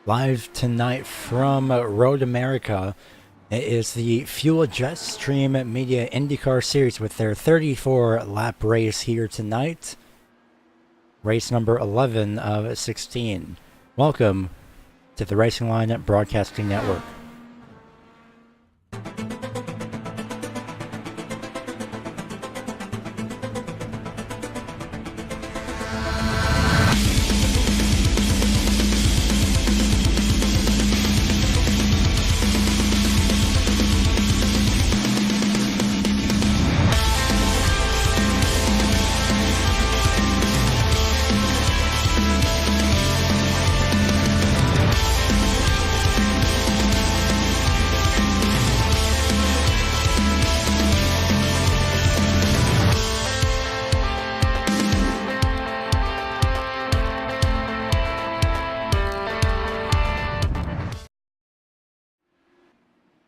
Live tonight from Road America. It is the Fuel Jetstream Media IndyCar Series with their 34-lap race here tonight. Race number 11 of 16. Welcome to the Racing Line Broadcasting Network.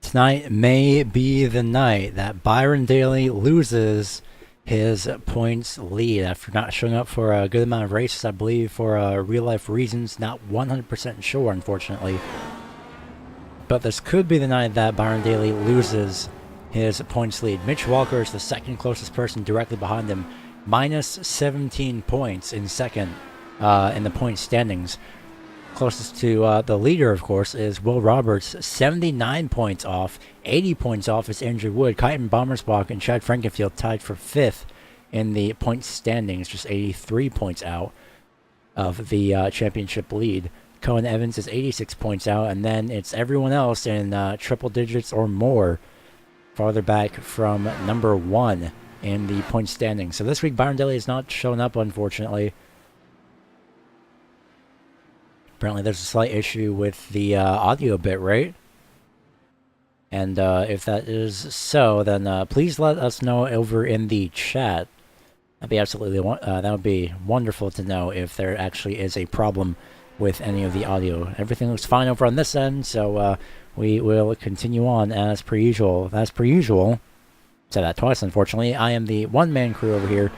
Tonight may be the night that Byron Daly loses his points lead after not showing up for a good amount of races, I believe, for real-life reasons. Not 100% sure, unfortunately. But this could be the night that Byron Daly loses his points lead. Mitch Walker is the second closest person directly behind him. Minus 17 points in second in the point standings. Closest to the leader, of course, is Will Roberts, 79 points off. 80 points off is Andrew Wood. Kyton Bommersbach and Chad Frankenfield tied for 5th in the point standings, just 83 points out of the championship lead. Cohen Evans is 86 points out, and then it's everyone else in triple digits or more farther back from number 1 in the point standings. So this week, Byron Daly has not shown up, unfortunately. Apparently there's a slight issue with the audio bit rate. And if that is so, then please let us know over in the chat. That'd be that would be wonderful to know if there actually is a problem with any of the audio. Everything looks fine over on this end, so we will continue on as per usual. As per usual, said that twice, unfortunately. I am the one-man crew over here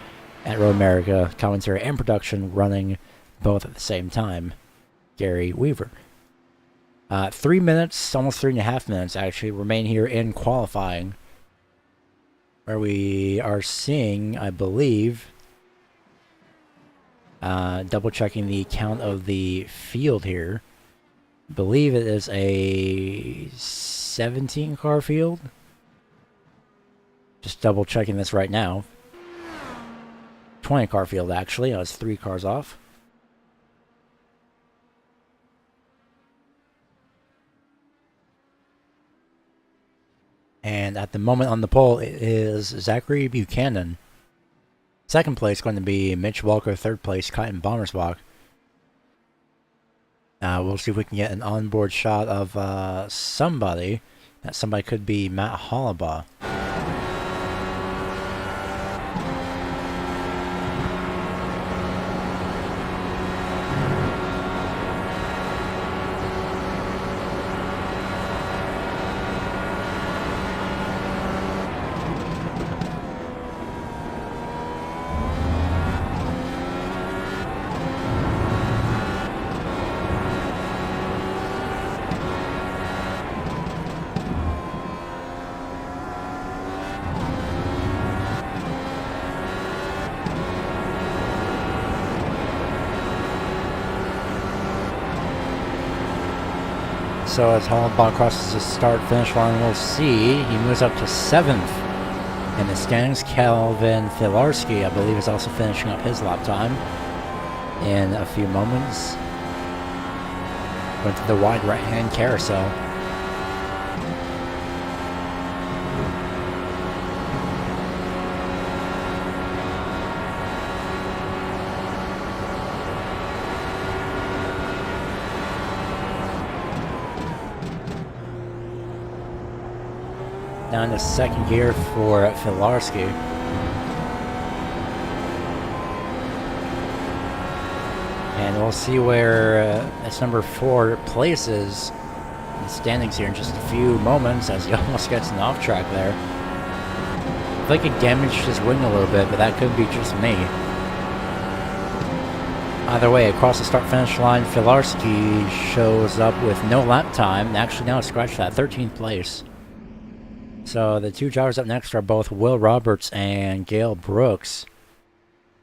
at Road America, commentary and production running both at the same time. Gary Weaver. 3 minutes, almost 3.5 minutes actually, remain here in qualifying, where we are seeing, I believe, double checking the count of the field here. I believe it is a 17 car field. Just double checking this right now. 20 car field actually. I was 3 cars off. And at the moment on the pole, it is Zachary Buchanan. Second place going to be Mitch Walker. Third place, Kyton Bommersbach. We'll see if we can get an onboard shot of somebody. That somebody could be Matt Hollabaugh. So as Hollabaugh crosses the start-finish line, we'll see he moves up to 7th in the standings. Calvin Filarski, I believe, is also finishing up his lap time in a few moments. Went to the wide right-hand carousel. Down to second gear for Filarski. And we'll see where that's number 4 places in the standings here in just a few moments as he almost gets an off track there. I feel like it damaged his wing a little bit, but that could be just me. Either way, across the start-finish line, Filarski shows up with no lap time. Actually, now scratched that 13th place. So the two drivers up next are both Will Roberts and Gale Brooks.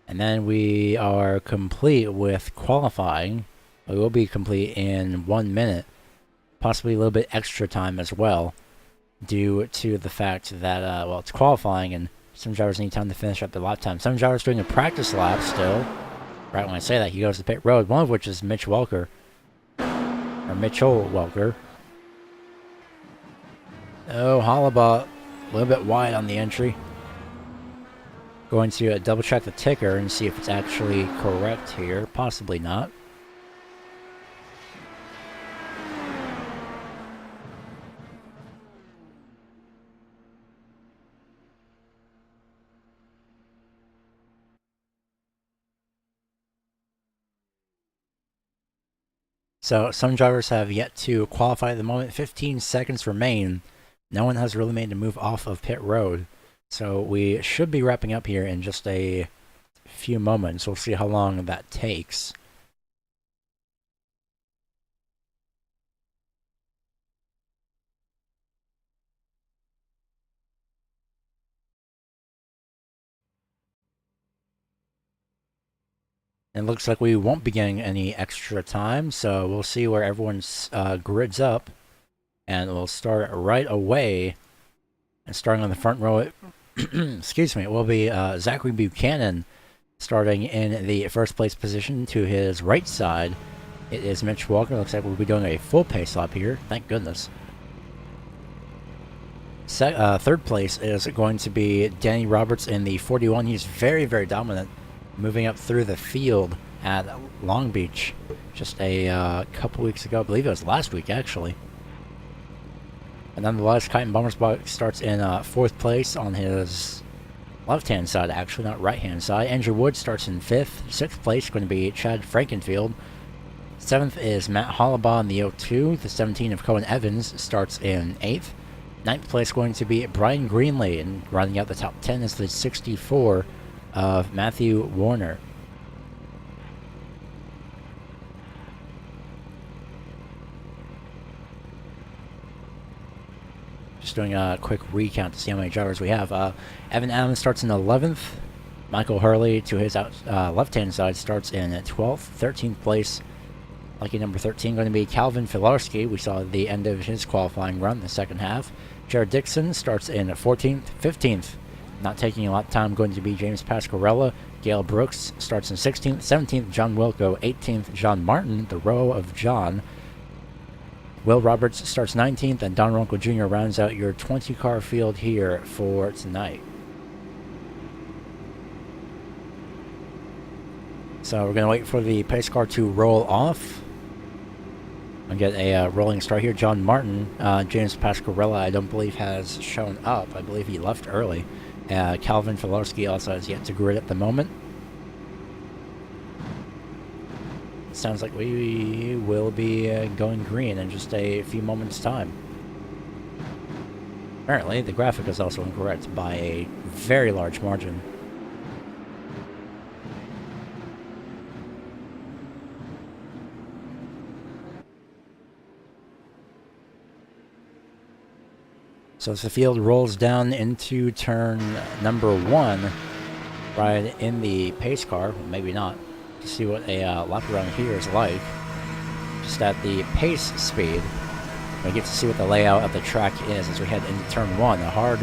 And then we are complete with qualifying. We will be complete in 1 minute. Possibly a little bit extra time as well, due to the fact that, well, it's qualifying and some drivers need time to finish up their lap time. Some drivers doing a practice lap still. Right when I say that, he goes to pit road, one of which is Mitch Welker. Or Mitchell Welker. Oh, Hollabaugh, a little bit wide on the entry. Going to double check the ticker and see if it's actually correct here. Possibly not. So some drivers have yet to qualify at the moment. 15 seconds remain. No one has really made a move off of pit road. So we should be wrapping up here in just a few moments. We'll see how long that takes. It looks like we won't be getting any extra time, so we'll see where everyone's grids up. And we'll start right away. And starting on the front row, excuse me, it will be Zachary Buchanan starting in the first place position. To his right side, it is Mitch Walker. Looks like we'll be doing a full pace lap here. Thank goodness. Third place is going to be Danny Roberts in the 41. He's very, very dominant, moving up through the field at Long Beach just a couple weeks ago. I believe it was last week, actually. And nonetheless, Kyton Bummersbach starts in fourth place on his left-hand side, actually, not right-hand side. Andrew Wood starts in fifth. Sixth place going to be Chad Frankenfield. Seventh is Matt Hollabaugh in the 02. The 17 of Cohen Evans starts in eighth. Ninth place going to be Brian Greenlee, and rounding out the top 10 is the 64 of Matthew Warner. Just doing a quick recount to see how many drivers we have. Evan Adams starts in 11th. Michael Hurley, to his left-hand side, starts in 12th. 13th place, lucky number 13, going to be Calvin Filarski. We saw the end of his qualifying run, the second half. Jared Dixon starts in 14th. 15th, not taking a lot of time, going to be James Pasquarella. Gale Brooks starts in 16th. 17th, John Wilco. 18th, John Martin, the row of John. Will Roberts starts 19th, and Don Ronco Jr. rounds out your 20-car field here for tonight. So we're going to wait for the pace car to roll off. I'll get a rolling start here. John Martin, James Pasquarella, I don't believe has shown up. I believe he left early. Calvin Filarski also has yet to grid at the moment. Sounds like we will be going green in just a few moments' time. Apparently, the graphic is also incorrect by a very large margin. So as the field rolls down into turn number 1, right in the pace car, well, maybe not, to see what a lap around here is like. Just at the pace speed, we get to see what the layout of the track is as we head into turn 1. A hard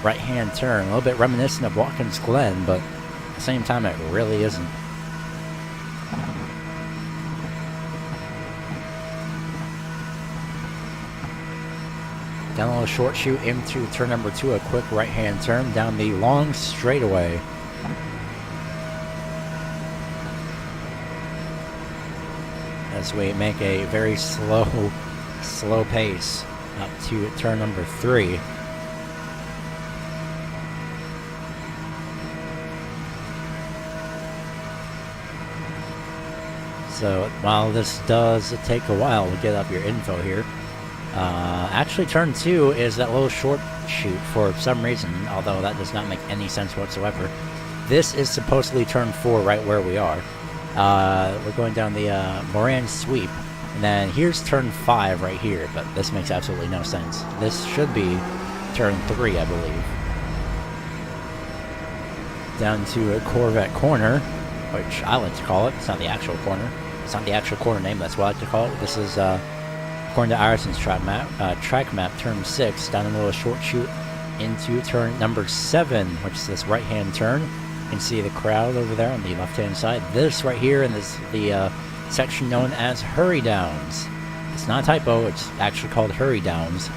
right-hand turn, a little bit reminiscent of Watkins Glen, but at the same time it really isn't. Down a little short shoot into turn number 2, a quick right-hand turn down the long straightaway. As we make a very slow pace up to turn number 3. So while this does take a while to get up your info here, actually turn 2 is that little short shoot for some reason, although that does not make any sense whatsoever. This is supposedly turn 4 right where we are. We're going down the Moran sweep. And then here's turn 5 right here, but this makes absolutely no sense. This should be turn 3, I believe. Down to a Corvette corner, which I like to call it. It's not the actual corner. It's not the actual corner name, that's what I like to call it. This is, according to Irison's track map, turn 6, down a little short chute into turn number 7, which is this right-hand turn. You can see the crowd over there on the left-hand side. This right here, and this the section known as Hurry Downs. It's not a typo, it's actually called Hurry Downs.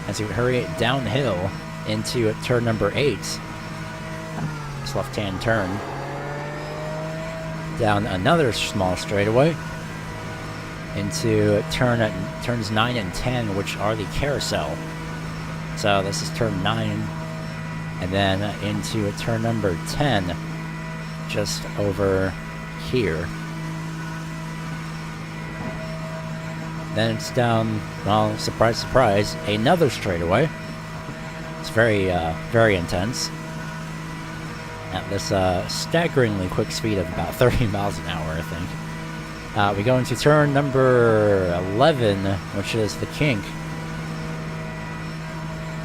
As you hurry downhill into turn number 8, this left-hand turn, down another small straightaway into turns 9 and 10, which are the carousel. So this is turn 9, and then into turn number 10, just over here. Then it's down, well, surprise, surprise, another straightaway. It's very intense. At this staggeringly quick speed of about 30 miles an hour, I think. We go into turn number 11, which is the kink.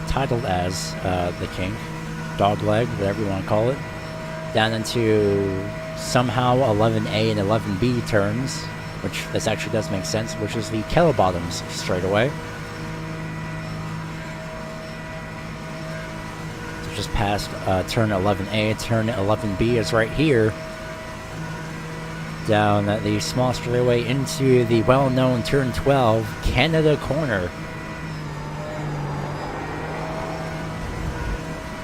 Titled as the kink. Dogleg, whatever you want to call it. Down into somehow 11A and 11B turns, which this actually does make sense, which is the Kettle Bottoms straightaway. So just past turn 11A, turn 11B is right here. Down the small straightaway into the well-known turn 12, Canada corner.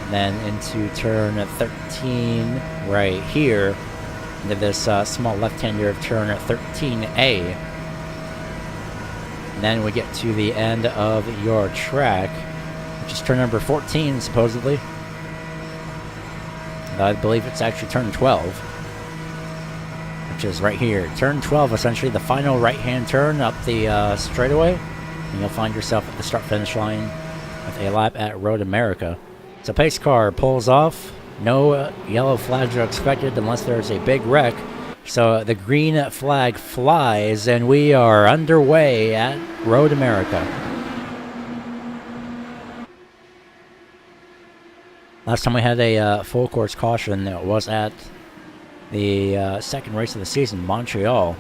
And then into turn 13 right here. Into this small left-hander of turn 13A. And then we get to the end of your track, which is turn number 14, supposedly. I believe it's actually turn 12, which is right here. Turn 12, essentially the final right-hand turn up the straightaway. And you'll find yourself at the start-finish line with a lap at Road America. So pace car pulls off. No yellow flags are expected unless there's a big wreck. So the green flag flies, and we are underway at Road America. Last time we had a full course caution, it was at the second race of the season, Montreal.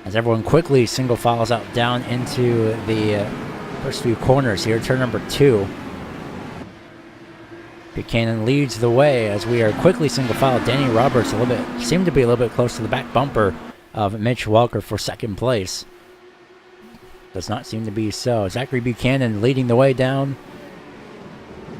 As everyone quickly single files out down into the first few corners here, turn number 2. Buchanan leads the way as we are quickly single file. Danny Roberts seemed to be a little bit close to the back bumper of Mitch Welker for second place. Does not seem to be so. Zachary Buchanan leading the way down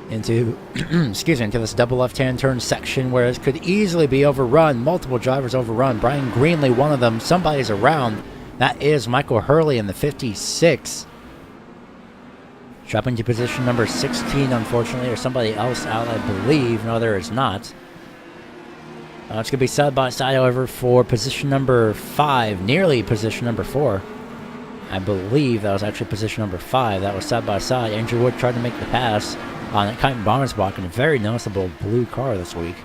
into into this double left-hand turn section where it could easily be overrun. Multiple drivers overrun. Brian Greenlee, one of them. Somebody's around. That is Michael Hurley in the 56. Dropping to position number 16, unfortunately, or somebody else out, I believe. No, there is not. It's going to be side by side, however, for position number 5, nearly position number 4. I believe that was actually position number 5. That was side by side. Andrew Wood tried to make the pass on Kyton Barnesbach in a very noticeable blue car this week.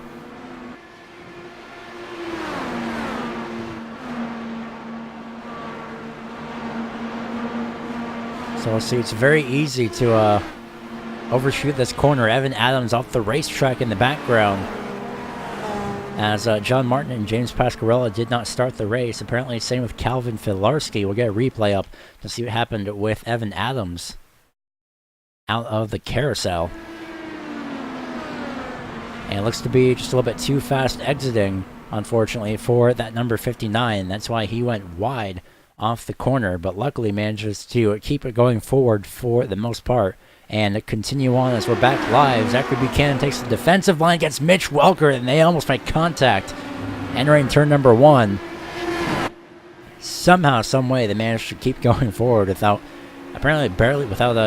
So let's see, it's very easy to overshoot this corner. Evan Adams off the racetrack in the background. As John Martin and James Pasquarella did not start the race. Apparently same with Calvin Filarski. We'll get a replay up to see what happened with Evan Adams out of the carousel. And it looks to be just a little bit too fast exiting, unfortunately, for that number 59. That's why he went wide off the corner, but luckily manages to keep it going forward for the most part and continue on as we're back live. Zachary Buchanan takes the defensive line against Mitch Welker, and they almost make contact entering turn number 1. Somehow, some way, they managed to keep going forward without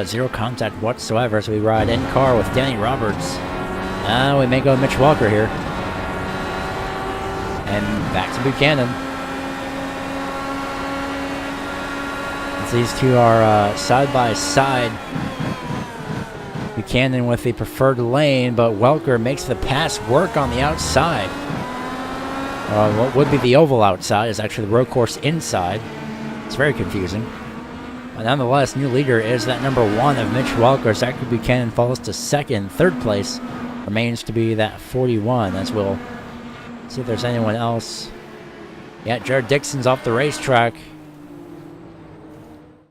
zero contact whatsoever as we ride in car with Danny Roberts. We may go Mitch Welker here. And back to Buchanan. These two are side by side. Buchanan with the preferred lane, but Welker makes the pass work on the outside. What would be the oval outside is actually the road course inside. It's very confusing. But nonetheless, new leader is that number 1 of Mitch Walker. Zachary Buchanan falls to second. Third place remains to be that 41, as we'll see if there's anyone else. Yeah, Jared Dixon's off the racetrack. I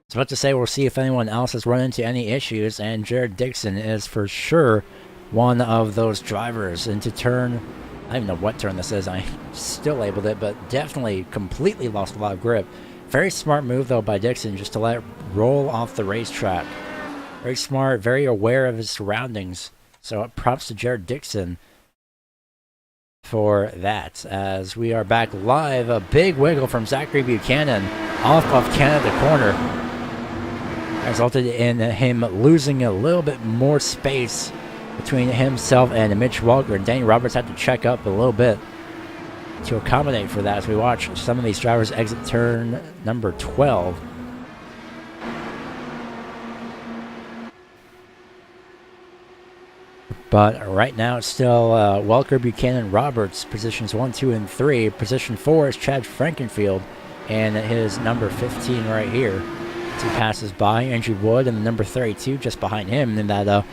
was about to say we'll see if anyone else has run into any issues, and Jared Dixon is for sure one of those drivers into turn. I don't even know what turn this is. I still labeled it, but definitely completely lost a lot of grip. Very smart move, though, by Dixon, just to let it roll off the racetrack. Very smart, very aware of his surroundings. So props to Jared Dixon for that. As we are back live, a big wiggle from Zachary Buchanan off of Canada corner. Resulted in him losing a little bit more space between himself and Mitch Walker. And Danny Roberts had to check up a little bit to accommodate for that as we watch some of these drivers exit turn number 12. But right now it's still Welker, Buchanan, Roberts, positions 1, 2, and 3. Position 4 is Chad Frankenfield and his number 15 right here. As he passes by Andrew Wood and the number 32 just behind him in that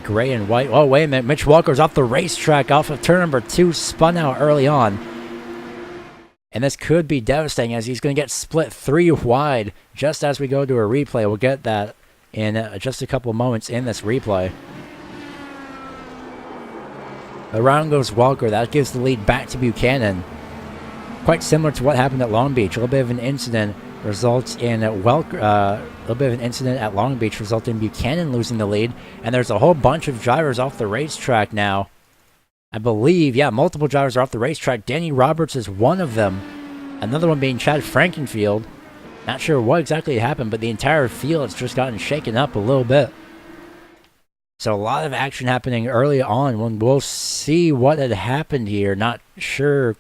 gray and white. Oh, wait a minute. Mitch Walker's off the racetrack off of turn number 2, spun out early on. And this could be devastating as he's going to get split 3 wide just as we go to a replay. We'll get that in just a couple moments in this replay. Around goes Walker. That gives the lead back to Buchanan. Quite similar to what happened at Long Beach. A little bit of an incident results in a little bit of an incident at Long Beach resulting in Buchanan losing the lead. And there's a whole bunch of drivers off the racetrack now. I believe, yeah, multiple drivers are off the racetrack. Danny Roberts is one of them. Another one being Chad Frankenfield. Not sure what exactly happened, but the entire field has just gotten shaken up a little bit. So a lot of action happening early on when we'll see what had happened here. Not sure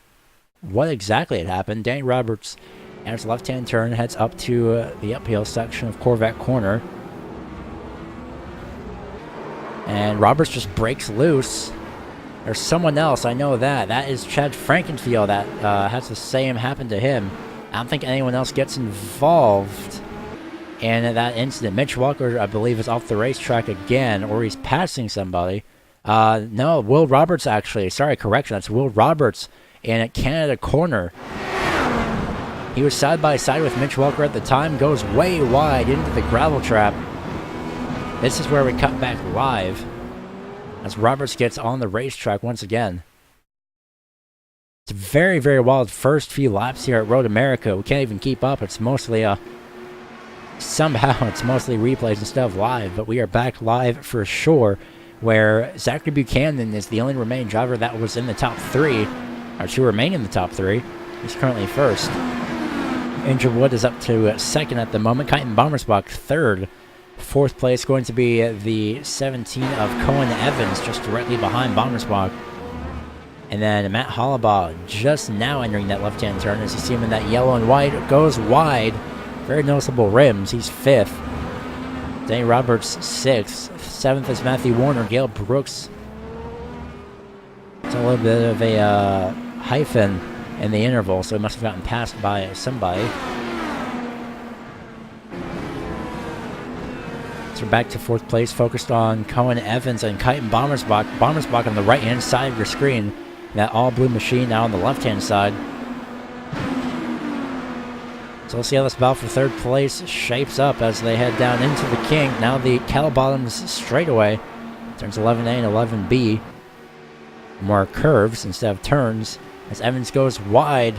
what exactly had happened. Danny Roberts enters left-hand turn, heads up to the uphill section of Corvette Corner. And Roberts just breaks loose. There's someone else, I know that. That is Chad Frankenfield that has the same happen to him. I don't think anyone else gets involved in that incident. Mitch Walker, I believe, is off the racetrack again, or he's passing somebody. No, Will Roberts, actually. Sorry, correction. That's Will Roberts in Canada corner. He was side by side with Mitch Walker at the time, goes way wide into the gravel trap. This is where we cut back live as Roberts gets on the racetrack once again. It's a very, very wild first few laps here at Road America. We can't even keep up. It's mostly somehow it's mostly replays instead of live, but we are back live for sure, where Zachary Buchanan is the only remaining driver that was in the top 3, or to remain in the top 3. He's currently first. Andrew Wood is up to second at the moment. Kyton Bommersbach third. Fourth place going to be the 17 of Cohen Evans, just directly behind Bommersbach. And then Matt Hollabaugh just now entering that left-hand turn as you see him in that yellow and white. Goes wide. Very noticeable rims. He's 5th. Danny Roberts 6th. 7th is Matthew Warner. Gale Brooks. It's a little bit of a hyphen in the interval, so he must have gotten passed by somebody. So we're back to 4th place, focused on Cohen Evans and Kyton Bommersbach. Bommersbach on the right-hand side of your screen. That all-blue machine now on the left-hand side. So we'll see how this battle for 3rd place shapes up as they head down into the kink. Now the cattle bottoms straightaway. Turns 11A and 11B. More curves instead of turns. As Evans goes wide.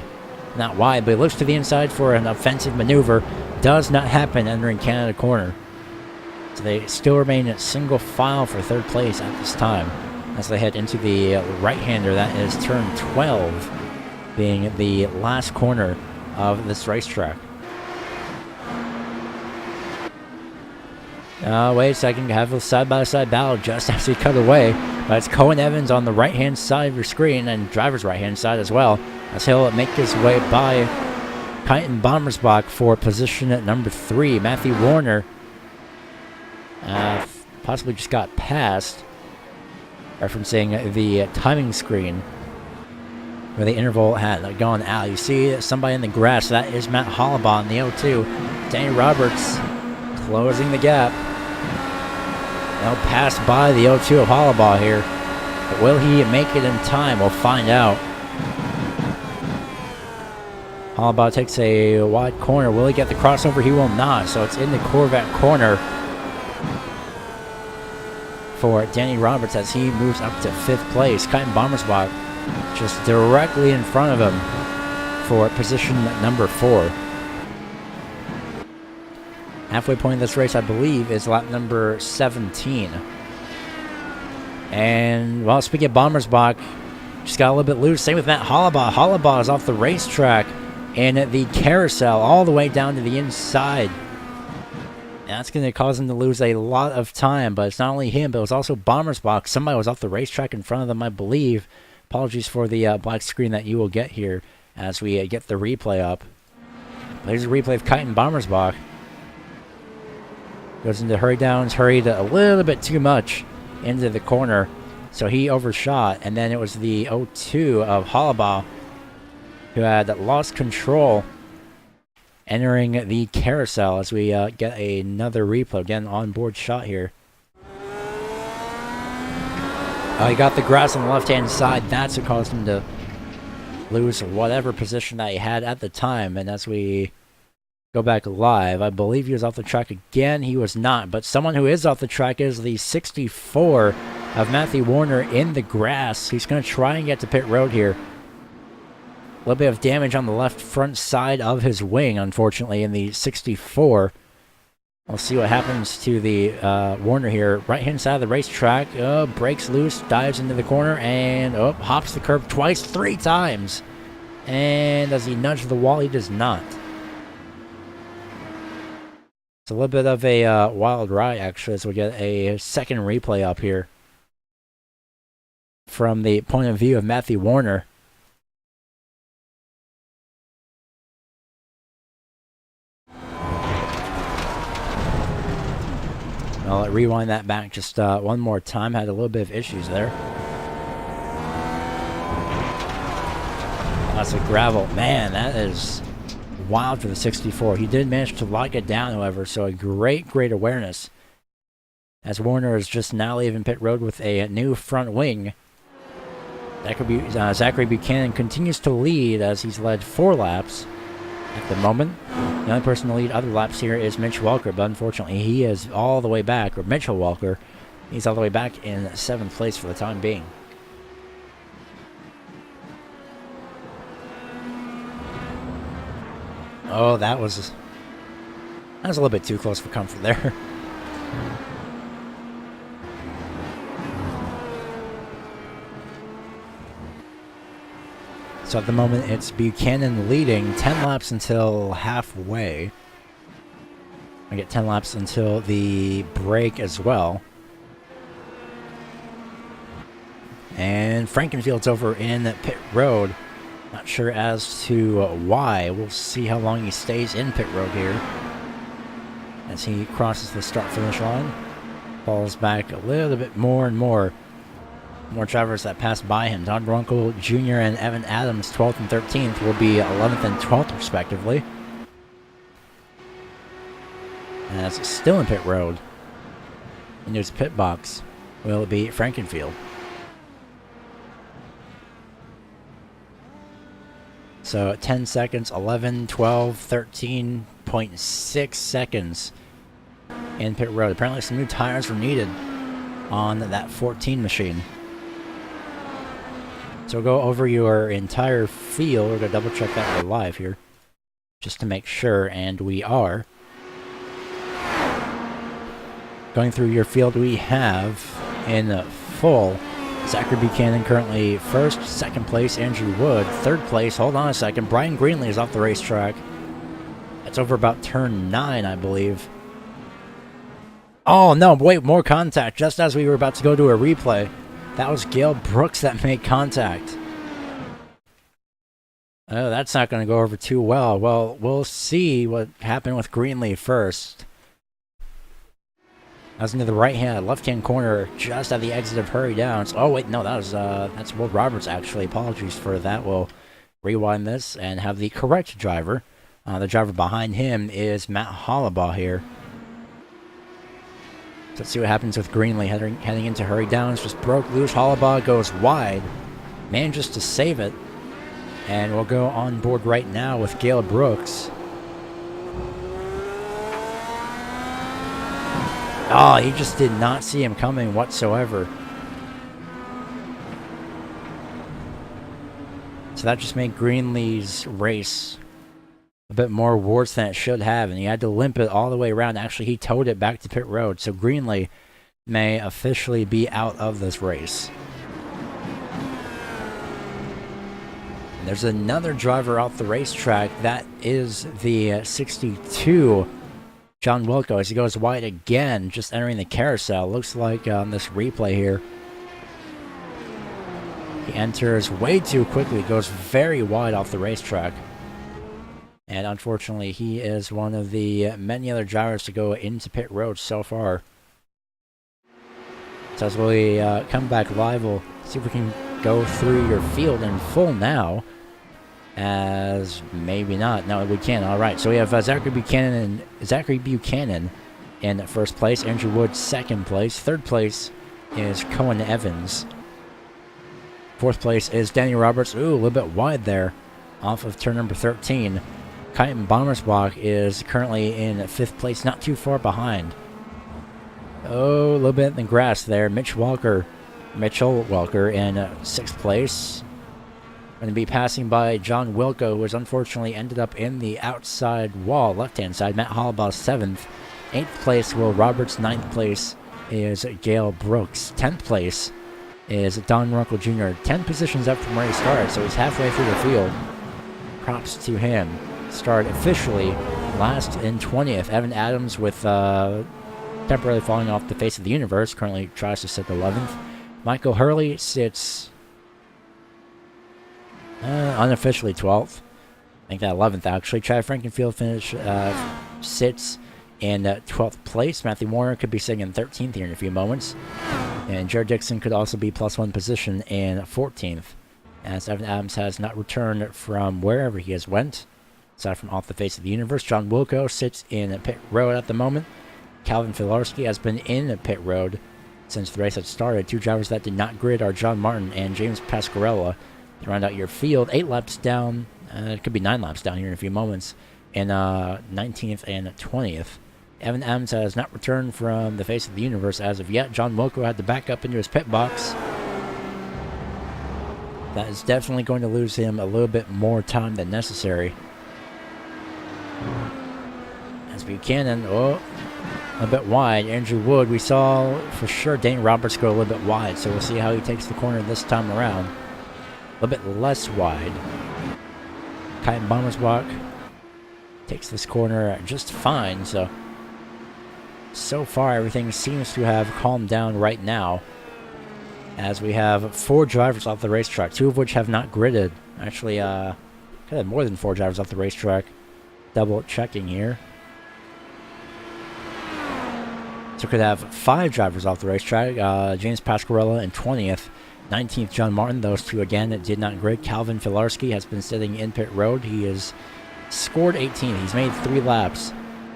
Not wide, but he looks to the inside for an offensive maneuver. Does not happen entering Canada corner. So they still remain at single file for 3rd place at this time, as they head into the right-hander. That is turn 12, being the last corner of this racetrack. Wait a second, have a side-by-side battle just as we cut away. But it's Cohen Evans on the right-hand side of your screen, and driver's right-hand side as well, as he'll make his way by Kyton Bommersbach for position at number 3. Matthew Warner possibly just got passed, referencing the timing screen. where the interval had gone out. You see somebody in the grass. That is Matt Hollabaugh in the 0-2. Danny Roberts closing the gap. They'll pass by the 0-2 of Hollabaugh here. But will he make it in time? We'll find out. Hollabaugh takes a wide corner. Will he get the crossover? He will not. So it's in the Corvette corner for Danny Roberts as he moves up to 5th place. Kyten Bommersbach just directly in front of him for position number 4. Halfway point of this race, I believe, is lap number 17. And, well, speaking of Bommersbach, just got a little bit loose. Same with Matt Hollabaugh. Hollabaugh is off the racetrack in the carousel all the way down to the inside. And that's going to cause him to lose a lot of time. But it's not only him, but it was also Bommersbach. Somebody was off the racetrack in front of them, I believe. Apologies for the black screen that you will get here as we get the replay up. There's a replay of Kyten Bommersbach. Goes into hurry downs, hurried a little bit too much into the corner, so he overshot. And then it was the 0-2 of Hollabaugh who had lost control entering the carousel as we get another replay. Again, onboard shot here. He got the grass on the left-hand side. That's what caused him to lose whatever position that he had at the time. And as we go back live, I believe he was off the track again. He was not. But someone who is off the track is the 64 of Matthew Warner in the grass. He's going to try and get to pit road here. A little bit of damage on the left front side of his wing, unfortunately, in the 64. We'll see what happens to the Warner here. Right-hand side of the racetrack. Breaks loose, dives into the corner, and hops the curb twice, 3 times. And does he nudge the wall? He does not. It's a little bit of a wild ride, actually, as we get a second replay up here from the point of view of Matthew Warner. I'll rewind that back just one more time. Had a little bit of issues there. That's a gravel. Man, that is wild for the 64. He did manage to lock it down, however, so a great awareness. As Warner is just now leaving pit road with a new front wing. Zachary Buchanan continues to lead as he's led 4 laps at the moment. The only person to lead other laps here is Mitch Walker, but unfortunately he is all the way back, or Mitchell Walker, he's all the way back in 7th place for the time being. Oh, that was a little bit too close for comfort there. So at the moment, it's Buchanan leading 10 laps until halfway. I get 10 laps until the break as well. And Frankenfield's over in pit road. Not sure as to why. We'll see how long he stays in pit road here as he crosses the start-finish line. Falls back a little bit more and more. More drivers that pass by him. Todd Runkle Jr. and Evan Adams, 12th and 13th, will be 11th and 12th, respectively. And that's still in pit road. And there's pit box. Will it be Frankenfield? So 10 seconds, 11, 12, 13.6 seconds in pit road. Apparently some new tires were needed on that 14 machine. So go over your entire field. We're going to double check that we're live here, just to make sure, and we are. Going through your field, we have in full Zachary Buchanan currently first, second place Andrew Wood, third place, hold on a second, Brian Greenlee is off the racetrack. That's over about turn 9, I believe. Oh no, wait, more contact just as we were about to go to a replay. That was Gale Brooks that made contact. Oh, that's not going to go over too well. Well, we'll see what happened with Greenlee first. That was into the left-hand corner, just at the exit of Hurry Downs. Oh wait, no, that's Will Roberts actually. Apologies for that. We'll rewind this and have the correct driver. The driver behind him is Matt Hollabaugh here. So let's see what happens with Greenlee heading into Hurry Downs. Just broke loose. Hollabaugh goes wide, manages to save it, and we'll go on board right now with Gale Brooks. Oh, he just did not see him coming whatsoever. So that just made Greenlee's race a bit more worse than it should have, and he had to limp it all the way around. Actually, he towed it back to pit road, so Greenlee may officially be out of this race. And there's another driver off the racetrack. That is the 62, John Wilco, as he goes wide again, just entering the carousel. Looks like on this replay here, he enters way too quickly, goes very wide off the racetrack. And unfortunately, he is one of the many other drivers to go into pit road so far. So as we come back live, we'll see if we can go through your field in full now. As maybe not. No, we can. All right. So we have Zachary Buchanan in first place. Andrew Wood second place. Third place is Cohen Evans. Fourth place is Danny Roberts. Ooh, a little bit wide there off of turn number 13. Kyton Bommersbach is currently in fifth place, not too far behind. Oh, a little bit in the grass there. Mitchell Welker in sixth place. Going to be passing by John Wilco, who has unfortunately ended up in the outside wall, left-hand side. Matt Hollabaugh, 7th. 8th place, Will Roberts. 9th place is Gale Brooks. 10th place is Don Runkle Jr. 10 positions up from where he started, so he's halfway through the field. Props to him. Started officially last in 20th. Evan Adams with temporarily falling off the face of the universe. Currently tries to sit 11th. Michael Hurley sits unofficially 12th. I think that 11th actually. Chad Frankenfield sits in 12th place. Matthew Warner could be sitting in 13th here in a few moments. And Jared Dixon could also be +1 position in 14th. As Evan Adams has not returned from wherever he has went, aside from off the face of the universe. John Wilco sits in pit road at the moment. Calvin Filarski has been in pit road since the race had started. Two drivers that did not grid are John Martin and James Pasquarella. To round out your field, 8 laps down, it could be 9 laps down here in a few moments, in 19th and 20th. Evan Adams has not returned from the face of the universe as of yet. John Wilco had to back up into his pit box. That is definitely going to lose him a little bit more time than necessary. As Buchanan, a bit wide. Andrew Wood, we saw for sure Danny Roberts go a little bit wide, so we'll see how he takes the corner this time around. A little bit less wide. Kyton Bommersbach takes this corner just fine, so far everything seems to have calmed down right now, as we have 4 drivers off the racetrack, 2 of which have not gridded. Actually, could have more than 4 drivers off the racetrack. Double checking here. So could have 5 drivers off the racetrack. James Pasquarella in 20th. 19th, John Martin. Those 2 again did not grid. Calvin Filarski has been sitting in pit road. He has scored 18th. He's made 3 laps.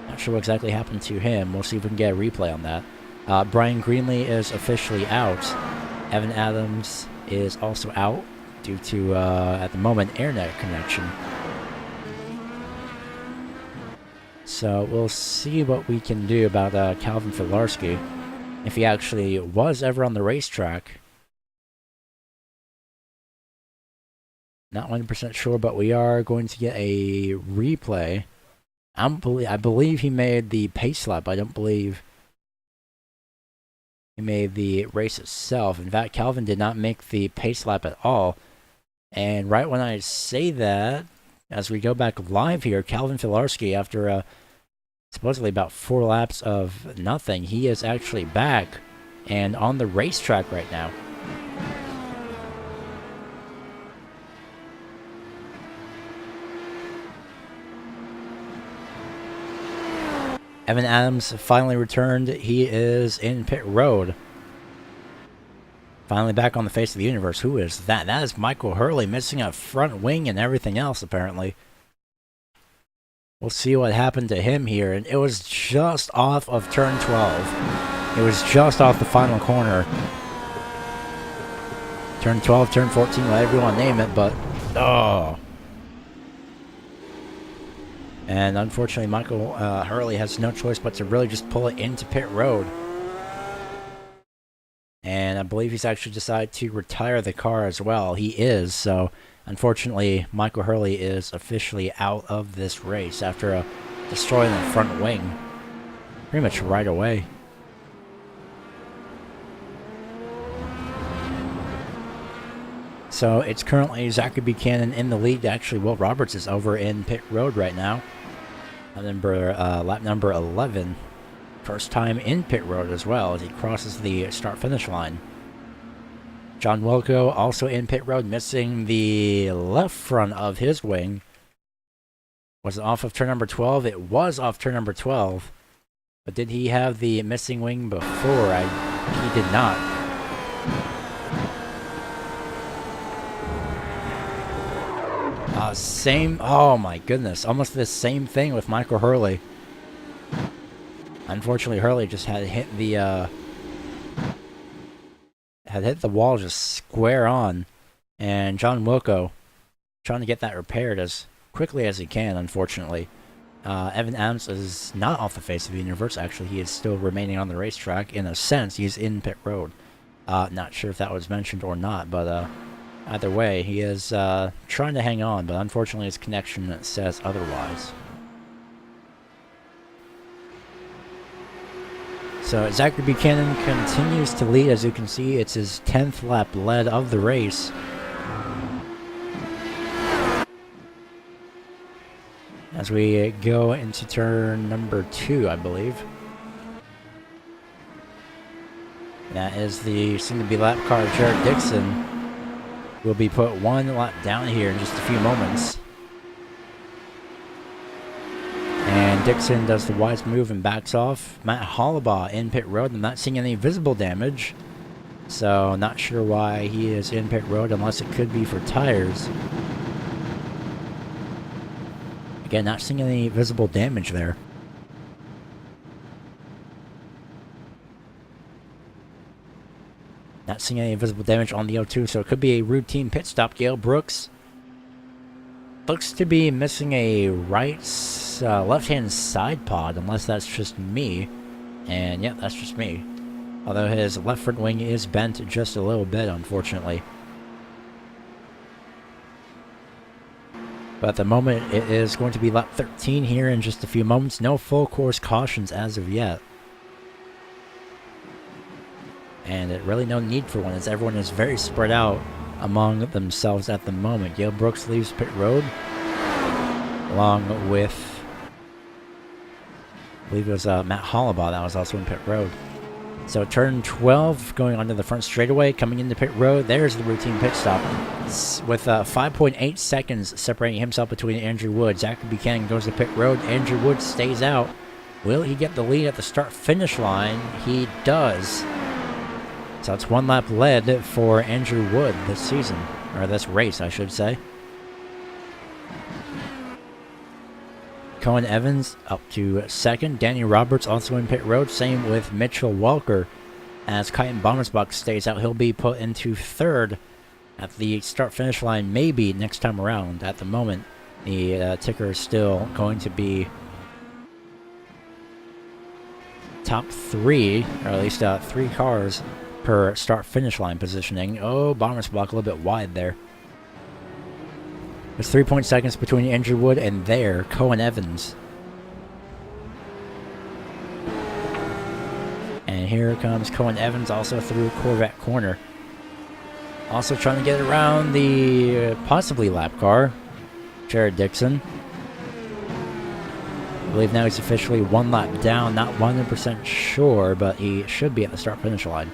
Not sure what exactly happened to him. We'll see if we can get a replay on that. Brian Greenlee is officially out. Evan Adams is also out due to, at the moment, internet connection. So we'll see what we can do about Calvin Filarski, if he actually was ever on the racetrack. Not 100% sure, but we are going to get a replay. I believe he made the pace lap. I don't believe he made the race itself. In fact, Calvin did not make the pace lap at all. And right when I say that, as we go back live here, Calvin Filarski, after supposedly about 4 laps of nothing, he is actually back and on the racetrack right now. Evan Adams finally returned. He is in pit road. Finally back on the face of the universe. Who is that? That is Michael Hurley, missing a front wing and everything else, apparently. We'll see what happened to him here. And it was just off of turn 12. It was just off the final corner. Turn 12, turn 14, whatever you want to name it, but... oh. And unfortunately, Michael Hurley has no choice but to really just pull it into pit road. And I believe he's actually decided to retire the car as well. He is, so unfortunately, Michael Hurley is officially out of this race after destroying the front wing pretty much right away. So it's currently Zachary Buchanan in the lead. Actually, Will Roberts is over in pit road right now. Lap number 11. First time in pit road as well as he crosses the start-finish line. John Wilco also in pit road, missing the left front of his wing. Was it off of turn number 12? It was off turn number 12. But did he have the missing wing before? He did not. Oh my goodness, almost the same thing with Michael Hurley. Unfortunately, Hurley just had hit the wall just square on, and John Wilco trying to get that repaired as quickly as he can. Unfortunately, Evan Adams is not off the face of the universe. Actually, he is still remaining on the racetrack. In a sense, he's in pit road. Not sure if that was mentioned or not, but either way, he is trying to hang on, but unfortunately his connection says otherwise. So Zachary Buchanan continues to lead. As you can see, it's his 10th lap lead of the race. As we go into turn number 2, I believe. That is the soon-to-be lap car, Jared Dixon. Will be put one lap down here in just a few moments. And Dixon does the wise move and backs off. Matt Hollabaugh in pit road. I'm not seeing any visible damage, so not sure why he is in pit road unless it could be for tires. Again, not seeing any visible damage there. Not seeing any visible damage on the O2, so it could be a routine pit stop. Gale Brooks looks to be missing a left-hand side pod, unless that's just me. And yeah, that's just me. Although his left front wing is bent just a little bit, unfortunately. But at the moment, it is going to be lap 13 here in just a few moments. No full course cautions as of yet. And really no need for one, as everyone is very spread out among themselves at the moment. Gale Brooks leaves pit road, along with, I believe it was Matt Hollabaugh that was also in pit road. So turn 12, going onto the front straightaway, coming into pit road. There's the routine pit stop. With 5.8 seconds separating himself between Andrew Wood. Zachary Buchanan goes to pit road. Andrew Wood stays out. Will he get the lead at the start-finish line? He does. So it's one lap lead for Andrew Wood this season, or this race, I should say. Cohen Evans up to second. Danny Roberts also in pit road. Same with Mitchell Welker. As Kyton Bommersbach stays out, he'll be put into third at the start-finish line, maybe next time around. At the moment, the ticker is still going to be top 3, or at least 3 cars per start-finish line positioning. Oh, Bommersbach a little bit wide there. There's 3 seconds between Andrew Wood and Cohen Evans. And here comes Cohen Evans also through Corvette Corner. Also trying to get around the possibly lap car, Jared Dixon. I believe now he's officially 1 lap down, not 100% sure, but he should be at the start-finish line.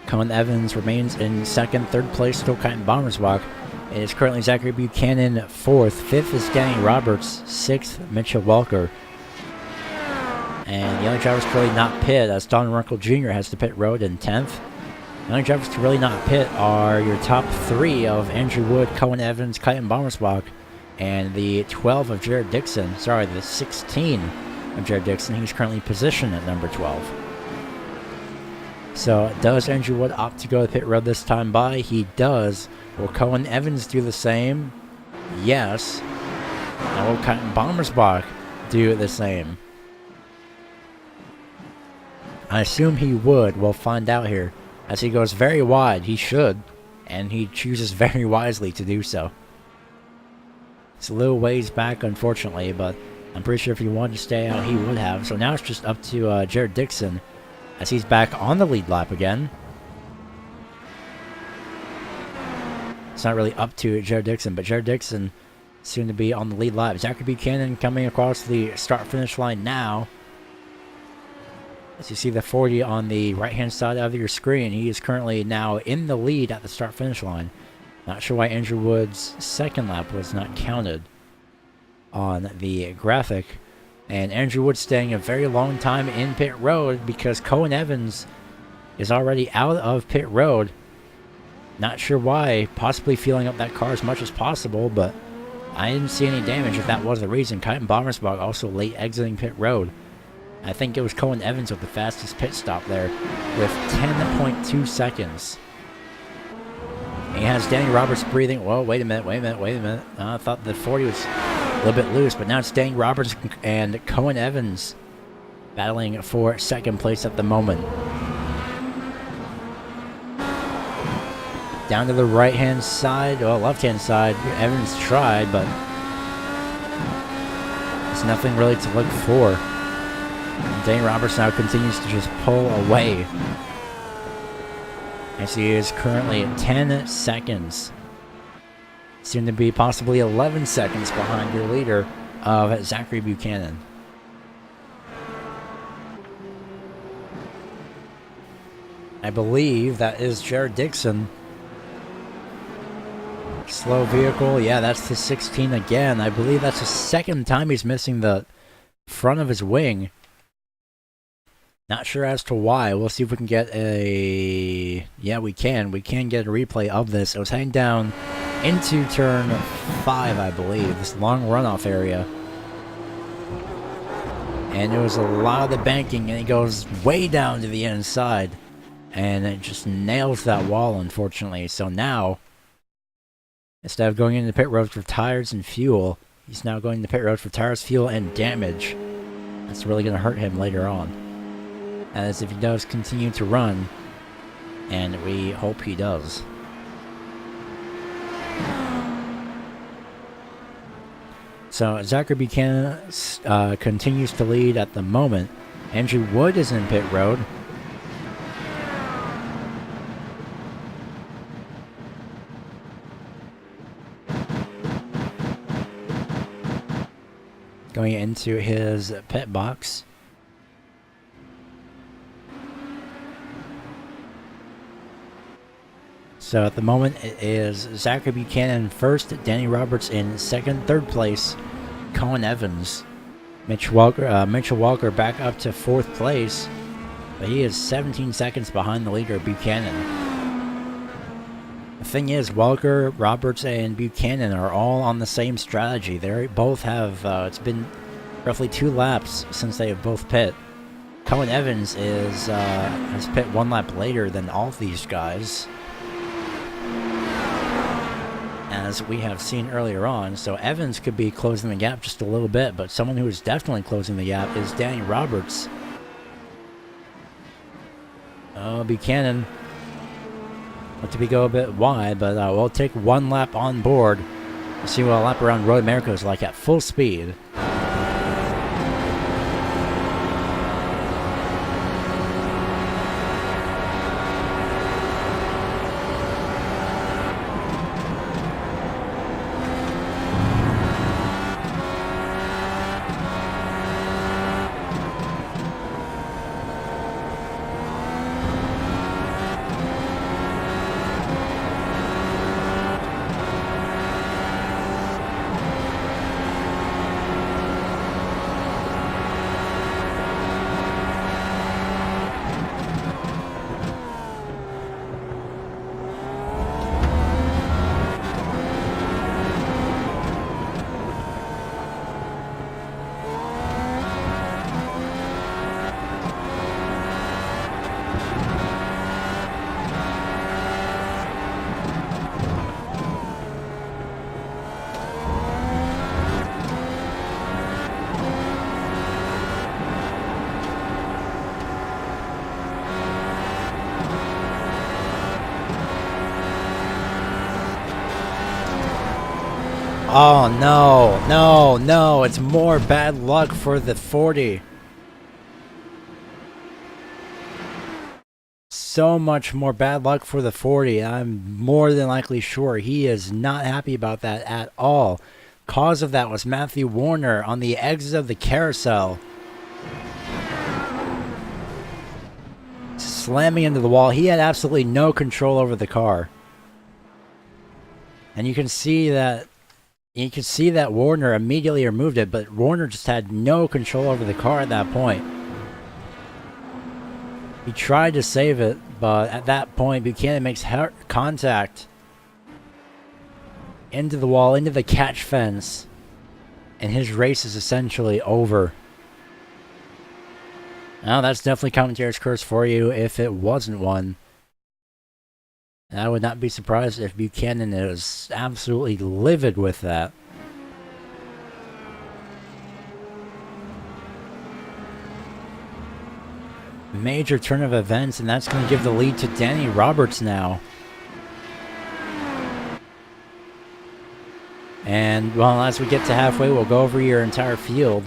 Cohen Evans remains in second. Third place, still Kyton Bommersbach. It is currently Zachary Buchanan 4th. 5th is Danny Roberts. 6th, Mitchell Walker. And the only drivers to really not pit, as Don Runkle Jr. has to pit road in 10th. The only drivers to really not pit are your top 3 of Andrew Wood, Cohen Evans, Kyton Bommersbach, and the 12 of Jared Dixon. Sorry, the 16 of Jared Dixon. He's currently positioned at number 12. So, does Andrew Wood opt to go to pit road this time by? He does. Will Cohen Evans do the same? Yes. And will Kyton Bommersbach do the same? I assume he would. We'll find out here. As he goes very wide, he should. And he chooses very wisely to do so. It's a little ways back, unfortunately, but I'm pretty sure if he wanted to stay out, he would have. So now it's just up to Jared Dixon, as he's back on the lead lap again. It's not really up to Jared Dixon, but Jared Dixon soon to be on the lead lap. Zachary Buchanan coming across the start-finish line now. As you see the 40 on the right-hand side of your screen, he is currently now in the lead at the start-finish line. Not sure why Andrew Wood's second lap was not counted on the graphic. And Andrew Wood staying a very long time in pit road because Cohen Evans is already out of pit road. Not sure why, possibly filling up that car as much as possible, but I didn't see any damage if that was the reason. Kyton Bommersbach also late exiting pit road. I think it was Cohen Evans with the fastest pit stop there with 10.2 seconds. He has Danny Roberts breathing. Whoa, wait a minute. I thought the 40 was a little bit loose, but now it's Danny Roberts and Cohen Evans battling for second place at the moment. Down to the right-hand side, well, left-hand side, Evans tried, but there's nothing really to look for. And Danny Roberts now continues to just pull away. As he is currently at 10 seconds. Soon to be possibly 11 seconds behind your leader of Zachary Buchanan. I believe that is Jared Dixon. Slow vehicle. Yeah, that's the 16 again. I believe that's the second time he's missing the front of his wing. Not sure as to why. We'll see if we can get a... Yeah, we can. We can get a replay of this. It was heading down into turn 5, I believe. This long runoff area. And it was a lot of the banking, and it goes way down to the inside. And it just nails that wall, unfortunately. So now, instead of going into pit road for tires and fuel, he's now going to pit road for tires, fuel, and damage. That's really going to hurt him later on. As if he does continue to run, and we hope he does. So Zachary Buchanan continues to lead at the moment. Andrew Wood is in pit road. Going into his pit box. So at the moment it is Zachary Buchanan first, Danny Roberts in second, third place, Cohen Evans, Mitchell Walker back up to fourth place, but he is 17 seconds behind the leader, Buchanan. The thing is, Walker, Roberts, and Buchanan are all on the same strategy. They both have, it's been roughly 2 laps since they have both pit. Cohen Evans has pit 1 lap later than all of these guys, as we have seen earlier on. So Evans could be closing the gap just a little bit, but someone who is definitely closing the gap is Danny Roberts. Oh, Buchanan looked to be go a bit wide, but we'll take 1 lap on board. We'll see what a lap around Road America is like at full speed. Oh no, no, no, it's more bad luck for the 40. So much more bad luck for the 40. I'm more than likely sure he is not happy about that at all. Cause of that was Matthew Warner on the exit of the carousel, slamming into the wall. He had absolutely no control over the car. And you can see that Warner immediately removed it, but Warner just had no control over the car at that point. He tried to save it, but at that point, Buchanan makes contact into the wall, into the catch fence, and his race is essentially over. Now, that's definitely commentator's curse for you if it wasn't one. And I would not be surprised if Buchanan is absolutely livid with that. Major turn of events, and that's going to give the lead to Danny Roberts now. And, well, as we get to halfway, we'll go over your entire field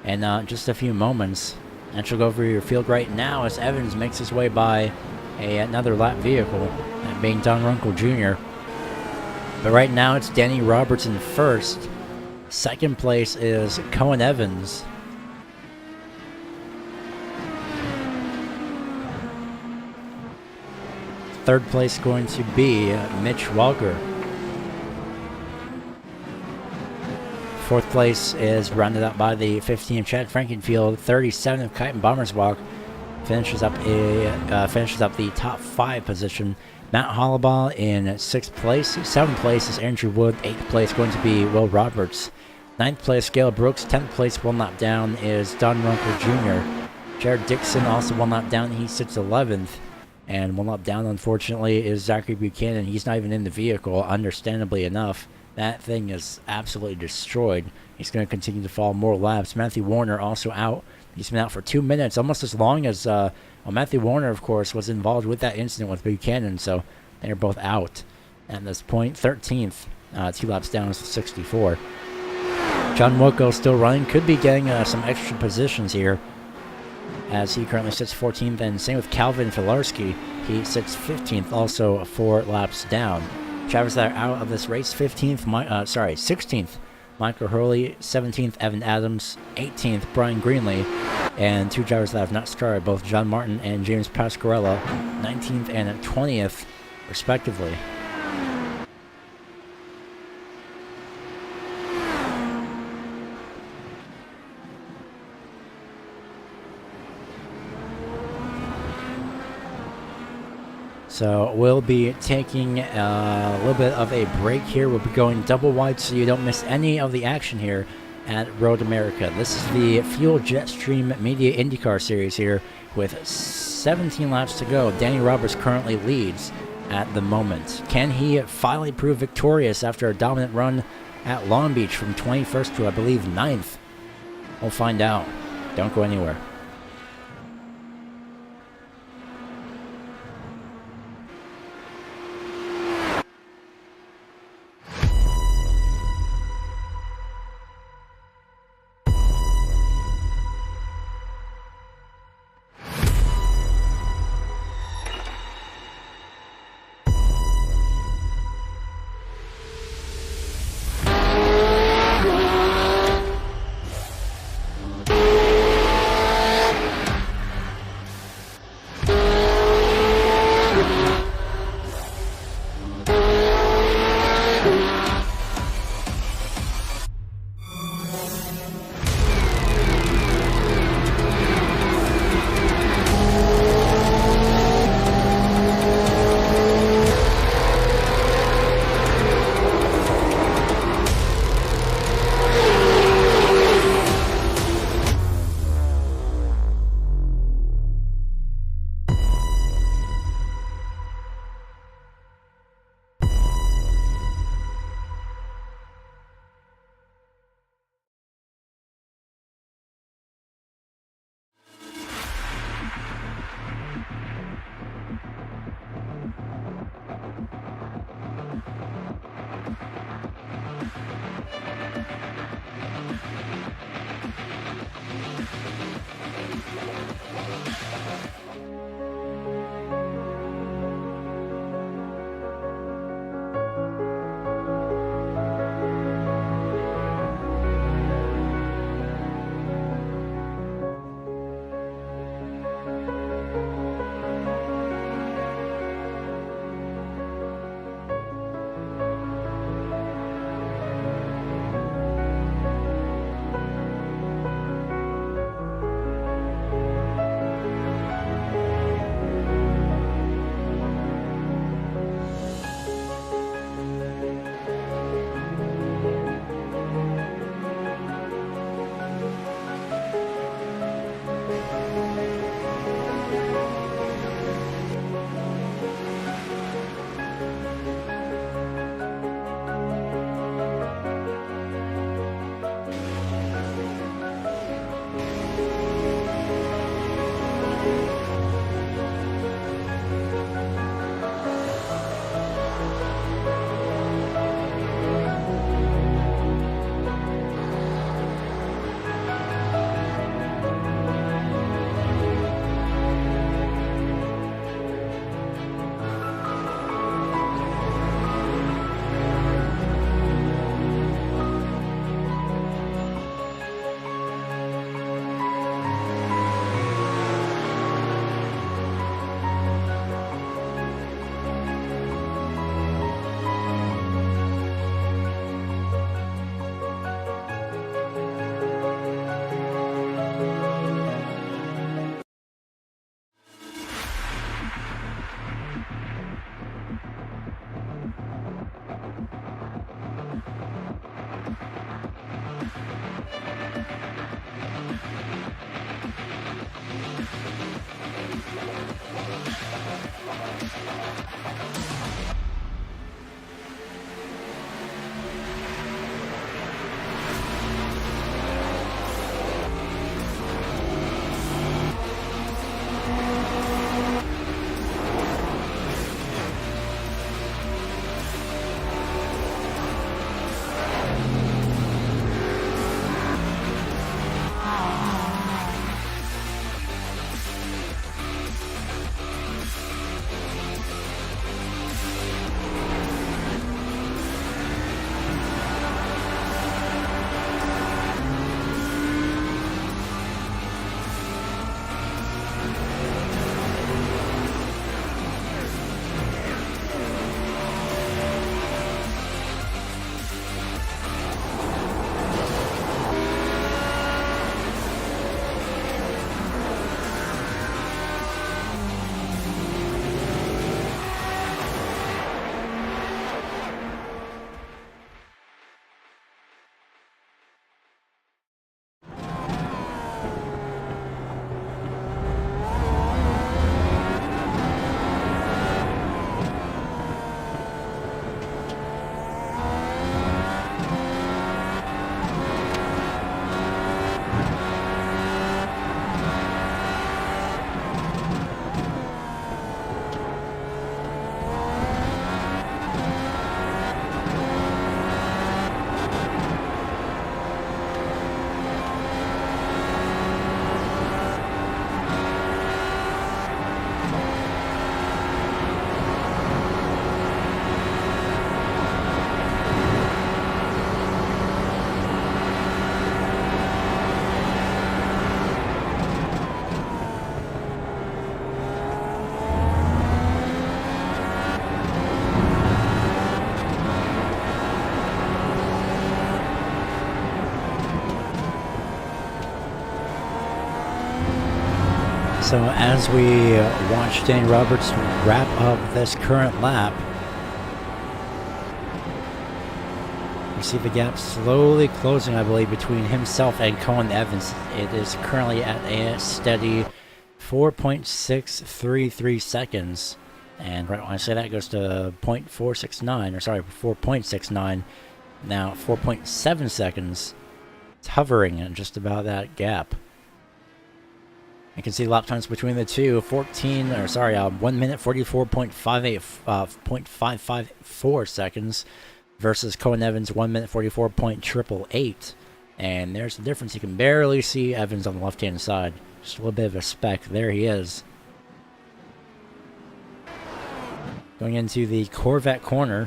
in just a few moments. And she'll go over your field right now as Evans makes his way by another lap vehicle, that being Don Runkle Jr. But right now, it's Danny Roberts in first. Second place is Cohen Evans. Third place going to be Mitch Walker. Fourth place is rounded up by the 15th Chad Frankenfield. 37th Kyton Bommersbach finishes up the top 5 position. Matt Hollabaugh in 6th place. 7th place is Andrew Wood. 8th place going to be Will Roberts. 9th place Gale Brooks. 10th place one lap down is Don Runkle Jr. Jared Dixon also one lap down. He sits 11th. And one lap down, unfortunately, is Zachary Buchanan. He's not even in the vehicle, understandably enough. That thing is absolutely destroyed. He's going to continue to fall more laps. Matthew Warner also out. He's been out for 2 minutes, almost as long as... Matthew Warner, of course, was involved with that incident with Buchanan, so they're both out. At this point, 13th, 2 laps down is 64. John Woko still running. Could be getting some extra positions here, as he currently sits 14th, and same with Calvin Filarski. He sits 15th, also 4 laps down. Drivers that are out of this race: 16th, Michael Hurley; 17th, Evan Adams; 18th, Brian Greenlee; and 2 drivers that have not started, both John Martin and James Pasquarella, 19th and 20th, respectively. So we'll be taking a little bit of a break here. We'll be going double wide so you don't miss any of the action here at Road America. This is the Fuel Jetstream Media IndyCar Series here with 17 laps to go. Danny Roberts currently leads at the moment. Can he finally prove victorious after a dominant run at Long Beach from 21st to, I believe, 9th? We'll find out. Don't go anywhere. So as we watch Danny Roberts wrap up this current lap, we see the gap slowly closing, I believe, between himself and Colin Evans. It is currently at a steady 4.633 seconds. And right when I say that, it goes to 0.469, or sorry, 4.69. Now 4.7 seconds. It's hovering at just about that gap. You can see lap times between the two, 1 minute 44.554 seconds versus Colin Evans 1 minute 44.888. And there's the difference. You can barely see Evans on the left-hand side. Just a little bit of a speck. There he is. Going into the Corvette corner.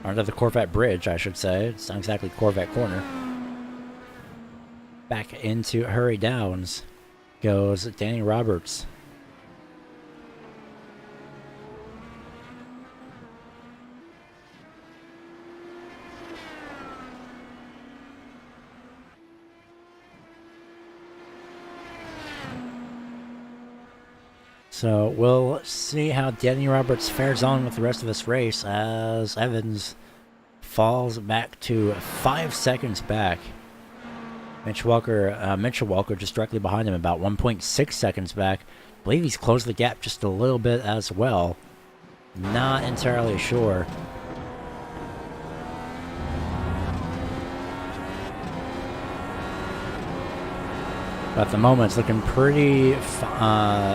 Or the Corvette bridge, I should say. It's not exactly Corvette corner. Back into Hurry Downs goes Danny Roberts. So we'll see how Danny Roberts fares on with the rest of this race as Evans falls back to 5 seconds back. Mitchell Walker just directly behind him, about 1.6 seconds back. I believe he's closed the gap just a little bit as well. Not entirely sure. But at the moment, it's looking pretty,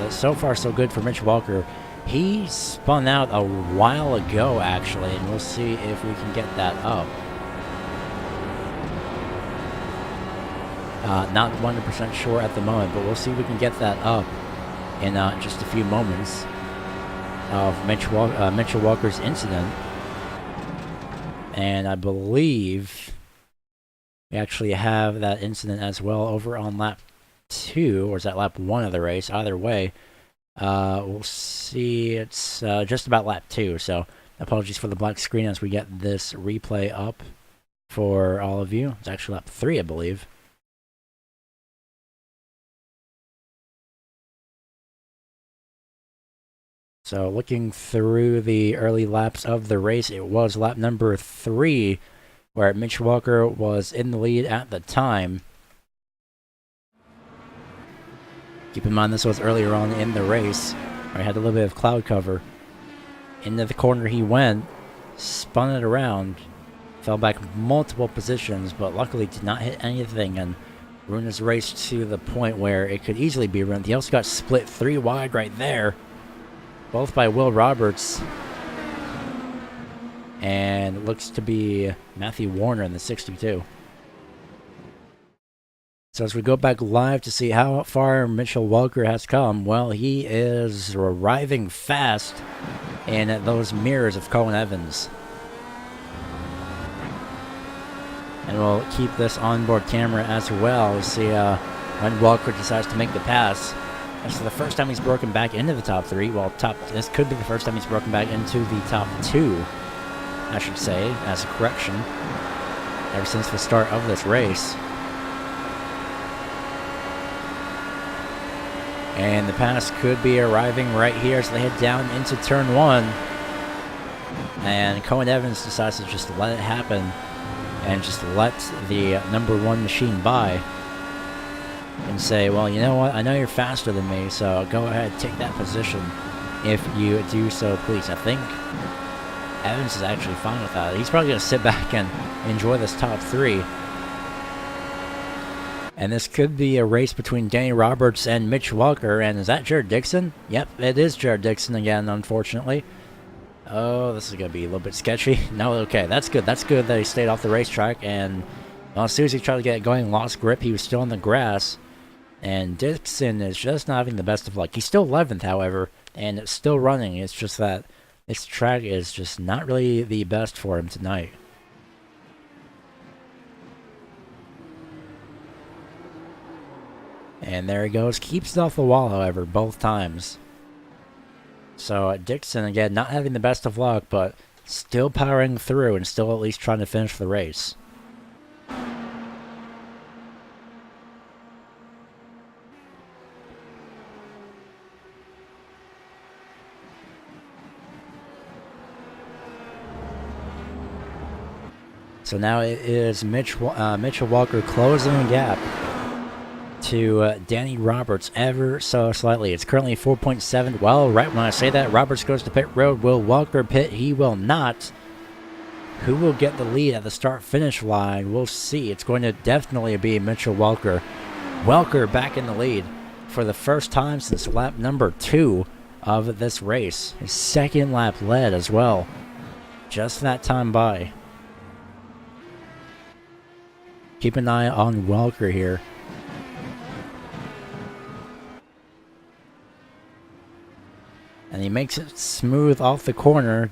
so far so good for Mitch Walker. He spun out a while ago, actually, and we'll see if we can get that up. Not 100% sure at the moment, but we'll see if we can get that up in just a few moments of Mitchell Walker's incident. And I believe we actually have that incident as well over on lap 2, or is that lap 1 of the race? Either way, we'll see. It's just about lap 2, so apologies for the black screen as we get this replay up for all of you. It's actually lap 3, I believe. So looking through the early laps of the race, it was lap number 3 where Mitch Walker was in the lead at the time. Keep in mind this was earlier on in the race where he had a little bit of cloud cover. Into the corner he went, spun it around, fell back multiple positions, but luckily did not hit anything and ruined his race to the point where it could easily be ruined. He also got split 3 wide right there. Both by Will Roberts, and looks to be Matthew Warner in the 62. So as we go back live to see how far Mitchell Walker has come, well, he is arriving fast in those mirrors of Colin Evans. And we'll keep this onboard camera as well to see when Walker decides to make the pass. This is the first time he's broken back into the top 3. Well, this could be the first time he's broken back into the top 2, I should say, as a correction, ever since the start of this race. And the pass could be arriving right here as they head down into turn 1. And Colin Evans decides to just let it happen and just let the number 1 machine by. And say, well, you know what, I know you're faster than me, so go ahead, take that position if you do so, please. I think Evans is actually fine with that. He's probably going to sit back and enjoy this top 3. And this could be a race between Danny Roberts and Mitch Walker. And is that Jared Dixon? Yep, it is Jared Dixon again, unfortunately. Oh, this is going to be a little bit sketchy. No, okay, that's good. That's good that he stayed off the racetrack. And well, as soon as he tried to get it going, lost grip, he was still on the grass. And Dixon is just not having the best of luck. He's still 11th, however, and it's still running. It's just that this track is just not really the best for him tonight. And there he goes. Keeps it off the wall, however, both times. So Dixon, again, not having the best of luck, but still powering through and still at least trying to finish the race. So now it is Mitchell Walker closing the gap to Danny Roberts ever so slightly. It's currently 4.7. Well, right when I say that, Roberts goes to pit road. Will Walker pit? He will not. Who will get the lead at the start-finish line? We'll see. It's going to definitely be Mitchell Walker. Walker back in the lead for the first time since lap number 2 of this race. His second lap led as well. Just that time by. Keep an eye on Walker here. And he makes it smooth off the corner.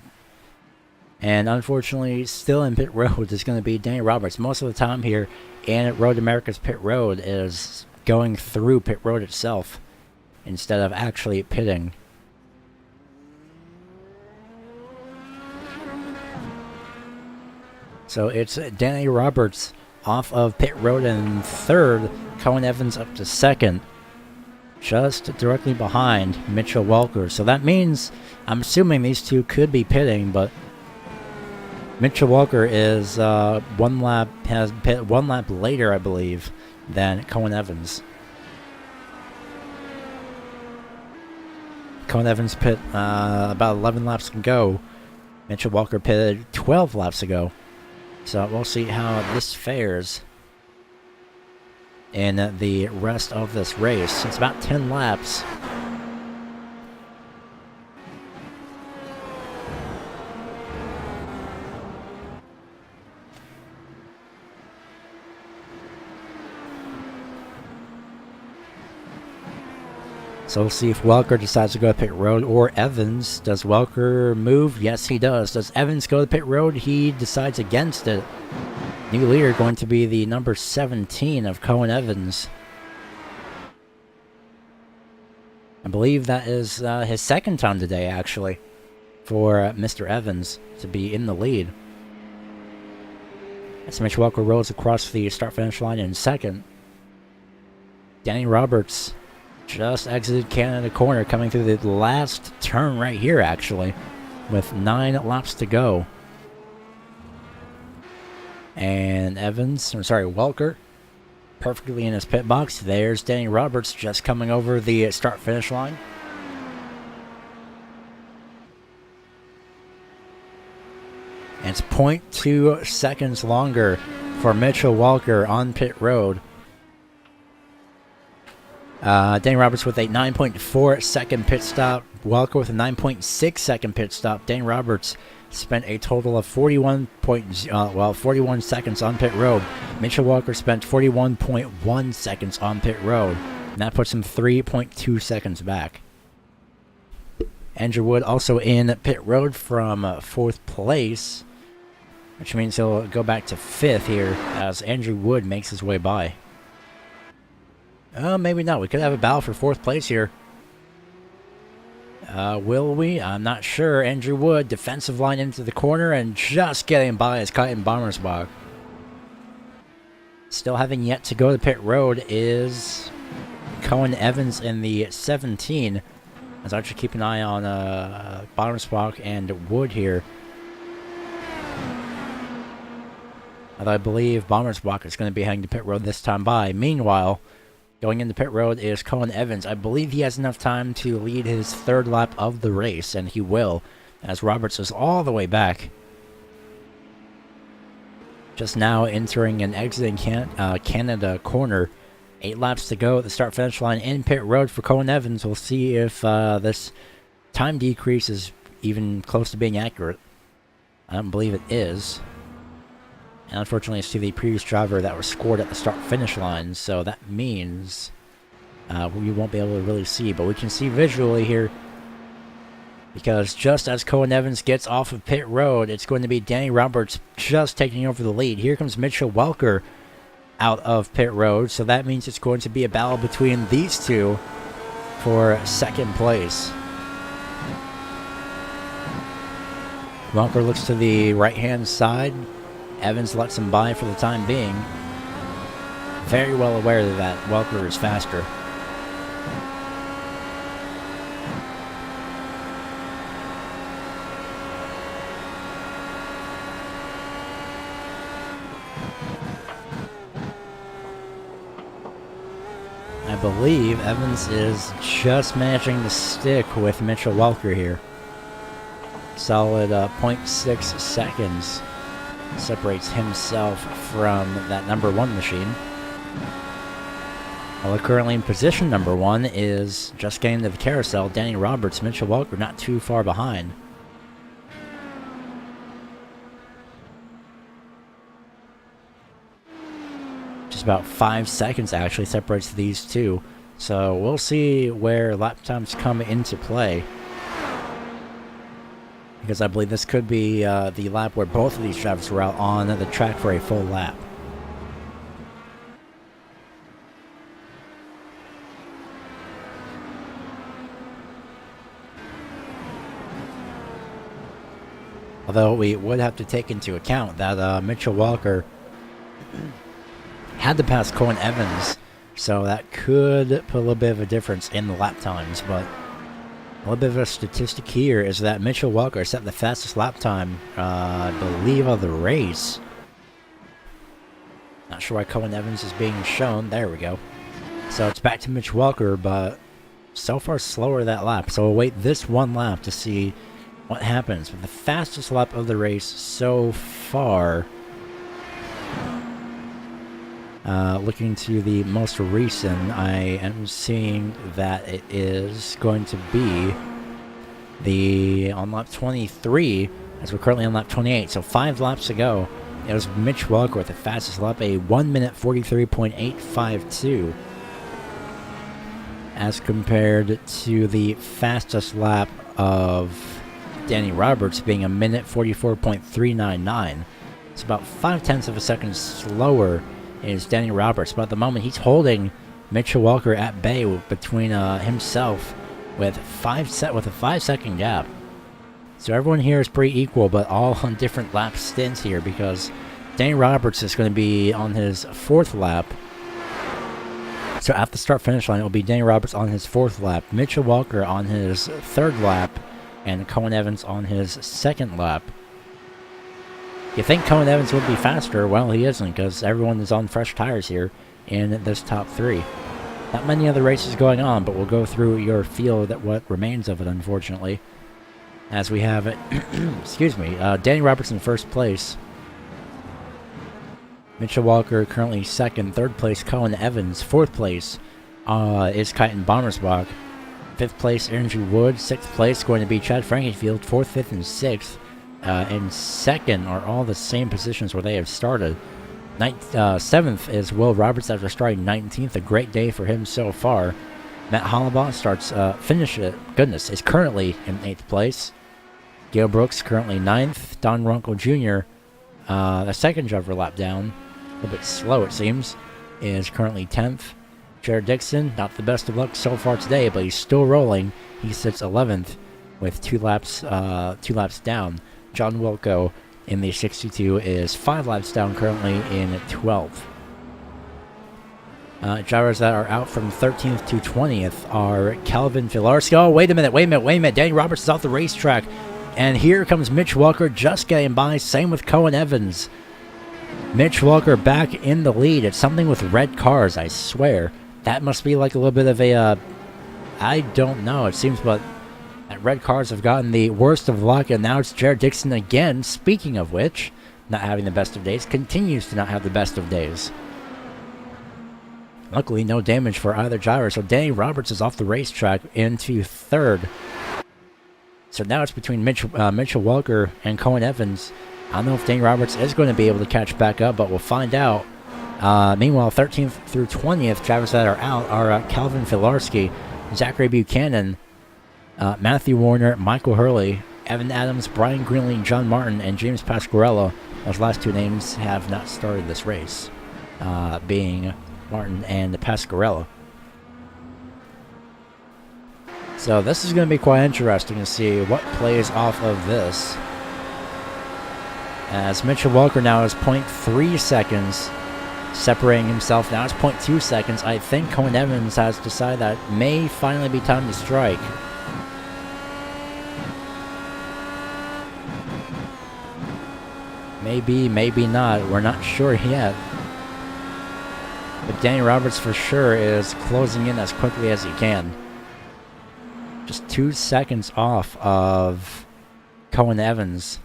And unfortunately, still in pit road is going to be Danny Roberts. Most of the time here in Road America's pit road is going through pit road itself instead of actually pitting. So it's Danny Roberts off of pit road in third. Cohen Evans up to second. Just directly behind Mitchell Walker. So that means, I'm assuming these two could be pitting, but Mitchell Walker is has pit one lap later, I believe, than Cohen Evans. Cohen Evans pit about 11 laps ago. Mitchell Walker pitted 12 laps ago. So we'll see how this fares in the rest of this race. It's about 10 laps. So we'll see if Walker decides to go to pit road or Evans. Does Walker move? Yes, he does. Does Evans go to pit road? He decides against it. New leader going to be the number 17 of Cohen Evans. I believe that is his second time today, actually, for Mr. Evans to be in the lead. As Mitch Walker rolls across the start-finish line in second. Danny Roberts just exited Canada corner, coming through the last turn right here, actually, with 9 laps to go. And Walker, perfectly in his pit box. There's Danny Roberts just coming over the start-finish line. And it's 0.2 seconds longer for Mitchell Walker on pit road. Danny Roberts with a 9.4 second pit stop. Walker with a 9.6 second pit stop. Danny Roberts spent a total of 41 seconds on pit road. Mitchell Walker spent 41.1 seconds on pit road. And that puts him 3.2 seconds back. Andrew Wood also in pit road from 4th place, which means he'll go back to 5th here as Andrew Wood makes his way by. Maybe not. We could have a battle for 4th place here. Will we? I'm not sure. Andrew Wood, defensive line into the corner, and just getting by is Kyton Bommersbach. Still having yet to go to pit road is Cohen Evans in the 17. As I should keep an eye on Bommersbach and Wood here. Although I believe Bommersbach is going to be heading to pit road this time by. Meanwhile, going into pit road is Cohen Evans. I believe he has enough time to lead his 3rd lap of the race, and he will, as Roberts is all the way back. Just now entering and exiting Canada corner. 8 laps to go at the start-finish line in pit road for Cohen Evans. We'll see if this time decrease is even close to being accurate. I don't believe it is. And unfortunately, it's to the previous driver that was scored at the start-finish line, so that means we won't be able to really see, but we can see visually here, because just as Cohen Evans gets off of pit road, it's going to be Danny Roberts just taking over the lead. Here comes Mitchell Walker out of pit road, so that means it's going to be a battle between these two for 2nd place. Walker looks to the right-hand side. Evans lets him by for the time being. Very well aware that Walker is faster. I believe Evans is just managing to stick with Mitchell Walker here. Solid 0.6 seconds separates himself from that number 1 machine. Well, currently in position number 1 is just getting to the carousel. Danny Roberts, Mitchell Walker not too far behind. Just about 5 seconds actually separates these two. So we'll see where lap times come into play. Because I believe this could be the lap where both of these drivers were out on the track for a full lap. Although we would have to take into account that Mitchell Walker had to pass Colin Evans, so that could put a little bit of a difference in the lap times. But a little bit of a statistic here is that Mitchell Walker set the fastest lap time, I believe, of the race. Not sure why Colin Evans is being shown. There we go. So it's back to Mitch Walker, but so far slower that lap. So we'll wait this one lap to see what happens with the fastest lap of the race so far. Looking to the most recent, I am seeing that it is going to be on lap 23, as we're currently on lap 28. So 5 laps to go. It was Mitch Walker with the fastest lap, a 1 minute 43.852, as compared to the fastest lap of Danny Roberts being a minute 44.399. It's about 0.5 of a second slower is Danny Roberts, but at the moment he's holding Mitchell Walker at bay between himself with a 5-second gap. So everyone here is pretty equal, but all on different lap stints here, because Danny Roberts is going to be on his 4th lap. So at the start-finish line, it will be Danny Roberts on his 4th lap, Mitchell Walker on his 3rd lap, and Colin Evans on his 2nd lap. You think Colin Evans would be faster? Well, he isn't, because everyone is on fresh tires here in this top 3. Not many other races going on, but we'll go through your field at what remains of it, unfortunately. As we have it, excuse me, Danny Roberts in 1st place. Mitchell Walker currently 2nd. 3rd place, Colin Evans. 4th place is Kyton Bommersbach. 5th place, Andrew Wood. 6th place going to be Chad Frankenfield. 4th, 5th, and 6th. And 2nd are all the same positions where they have started. 7th is Will Roberts after starting 19th. A great day for him so far. Matt Hollabaugh is currently in 8th place. Gail Brooks currently 9th. Don Runkle Jr., the second driver lap down, a little bit slow it seems, is currently 10th. Jared Dixon, not the best of luck so far today, but he's still rolling. He sits 11th with 2 laps down. John Wilco in the 62 is 5 laps down, currently in 12th. Drivers that are out from 13th to 20th are Calvin Filarski. Oh, wait a minute. Danny Roberts is off the racetrack. And here comes Mitch Walker just getting by. Same with Colin Evans. Mitch Walker back in the lead. It's something with red cars, I swear. That must be like a little bit of a, I don't know. It seems, but red cars have gotten the worst of luck, and now it's Jared Dixon again. Speaking of which, not having the best of days, continues to not have the best of days. Luckily, no damage for either driver, so Danny Roberts is off the racetrack into 3rd. So now it's between Mitchell Walker and Colin Evans. I don't know if Danny Roberts is going to be able to catch back up, but we'll find out. Meanwhile, 13th through 20th drivers that are out are Calvin Filarski, Zachary Buchanan, Matthew Warner, Michael Hurley, Evan Adams, Brian Greenlee, John Martin, and James Pasquarello. Those last 2 names have not started this race, being Martin and Pasquarello. So this is going to be quite interesting to see what plays off of this. As Mitchell Walker now is 0.3 seconds separating himself. Now it's 0.2 seconds. I think Colin Evans has decided that it may finally be time to strike. Maybe, maybe not. We're not sure yet. But Danny Roberts for sure is closing in as quickly as he can. Just 2 seconds off of Cohen Evans.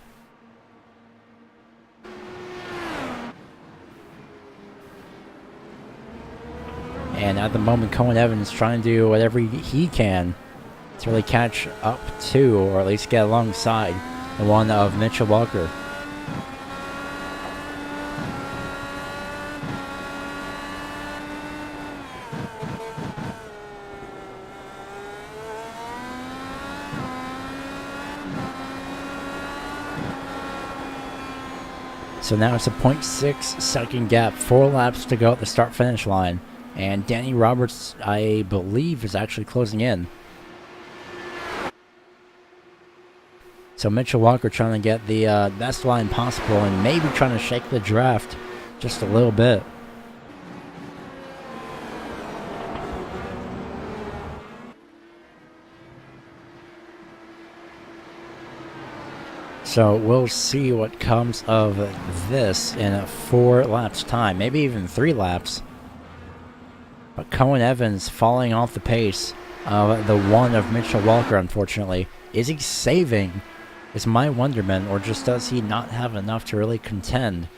And at the moment, Cohen Evans trying to do whatever he can to really catch up to, or at least get alongside, the one of Mitchell Walker. So now it's a 0.6 second gap, 4 laps to go at the start-finish line. And Danny Roberts, I believe, is actually closing in. So Mitchell Walker trying to get the best line possible and maybe trying to shake the draft just a little bit. So we'll see what comes of this in 4 laps time, maybe even 3 laps. But Cohen Evans falling off the pace of the one of Mitchell Walker, unfortunately. Is he saving? Is my wonderment, or just does he not have enough to really contend?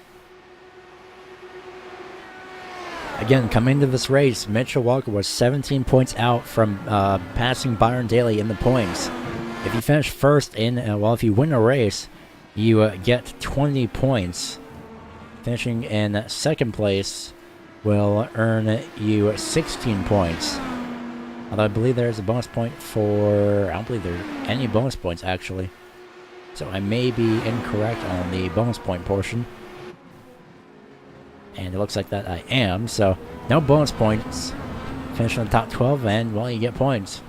Again, coming into this race, Mitchell Walker was 17 points out from passing Byron Daly in the points. If you finish first in, if you win a race, you get 20 points. Finishing in second place will earn you 16 points. Although I believe there's a bonus point for... I don't believe there are any bonus points, actually. So I may be incorrect on the bonus point portion. And it looks like that I am. So, no bonus points. Finish in the top 12 and, well, you get points.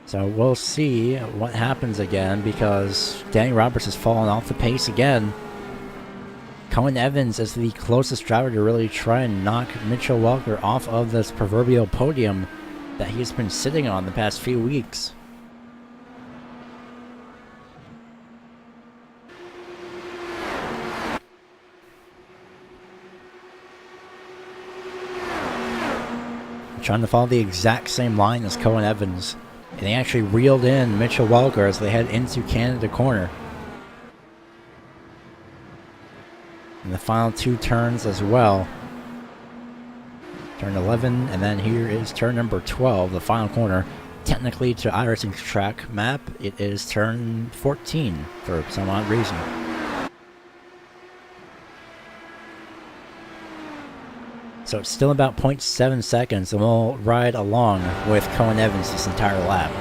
So we'll see what happens again, because Danny Roberts has fallen off the pace again. Cohen Evans is the closest driver to really try and knock Mitchell Walker off of this proverbial podium that he's been sitting on the past few weeks. Trying to follow the exact same line as Cohen Evans. And they actually reeled in Mitchell Walker as they head into Canada corner. And the final 2 turns as well. Turn 11, and then here is turn number 12, the final corner. Technically, to iRacing's track map, it is turn 14 for some odd reason. So it's still about 0.7 seconds, and we'll ride along with Cohen Evans this entire lap.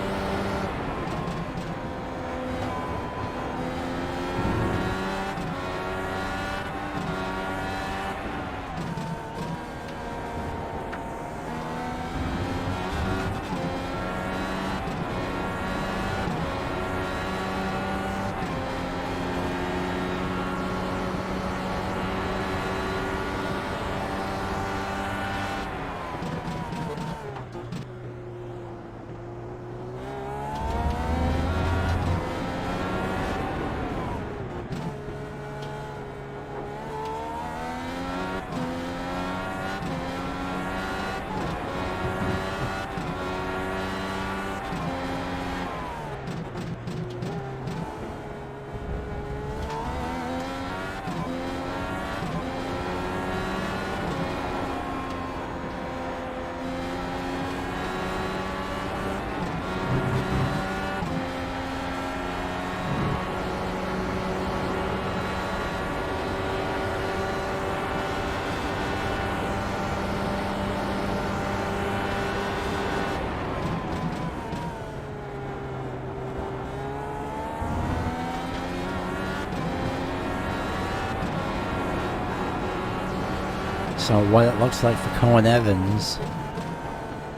So what it looks like for Cohen Evans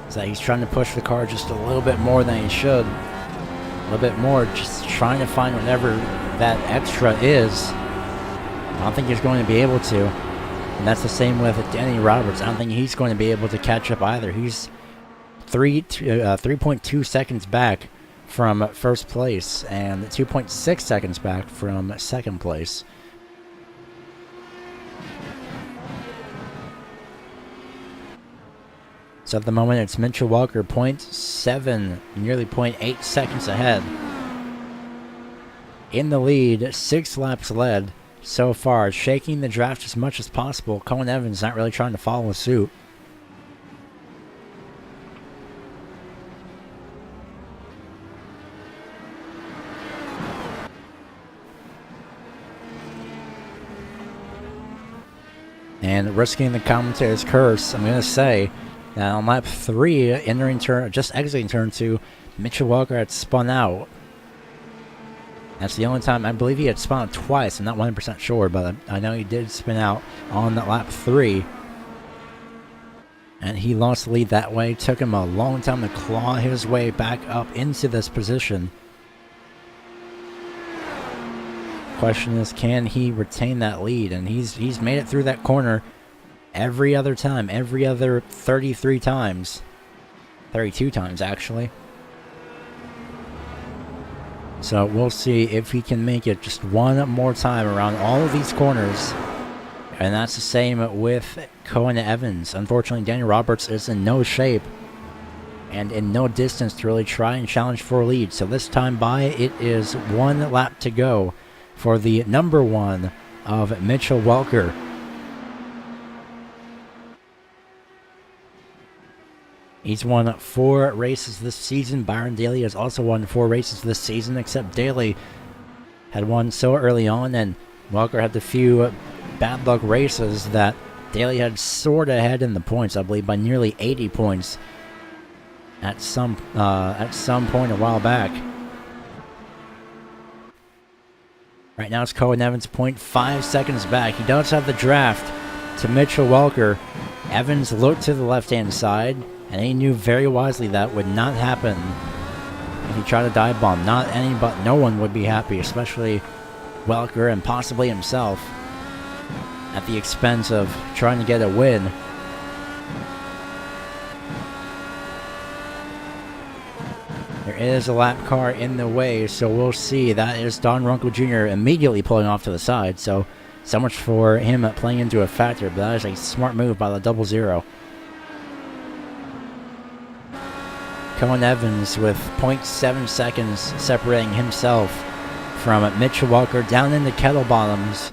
is that he's trying to push the car just a little bit more than he should. A little bit more, just trying to find whatever that extra is. I don't think he's going to be able to. And that's the same with Danny Roberts. I don't think he's going to be able to catch up either. He's 3.2 seconds back from first place and 2.6 seconds back from second place. So at the moment, it's Mitchell Walker 0.7, nearly 0.8 seconds ahead. In the lead, 6 laps led so far, shaking the draft as much as possible. Cohen Evans not really trying to follow suit. And risking the commentator's curse, I'm going to say that on lap 3, just exiting turn 2, Mitchell Walker had spun out. That's the only time, I believe he had spun out twice. I'm not 100% sure, but I know he did spin out on lap 3. And he lost the lead that way. Took him a long time to claw his way back up into this position. Question is, can he retain that lead? And he's made it through that corner every other time, every other 33 times. 32 times, actually. So we'll see if he can make it just one more time around all of these corners. And that's the same with Cohen Evans. Unfortunately, Danny Roberts is in no shape and in no distance to really try and challenge for a lead. So this time by, it is 1 lap to go for the number 1 of Mitchell Walker. He's won 4 races this season. Byron Daly has also won 4 races this season, except Daly had won so early on, and Walker had the few bad luck races that Daly had sort of ahead in the points, I believe, by nearly 80 points at some point a while back. Right now it's Cohen Evans 0.5 seconds back. He does have the draft to Mitchell Walker. Evans looked to the left-hand side, and he knew very wisely that would not happen if he tried to dive bomb. No one would be happy, especially Welker and possibly himself, at the expense of trying to get a win. There is a lap car in the way, so we'll see. That is Don Runkle Jr. immediately pulling off to the side, so much for him playing into a factor, but that is a smart move by the 00. Cohen Evans with 0.7 seconds separating himself from Mitchell Walker down into kettle bottoms.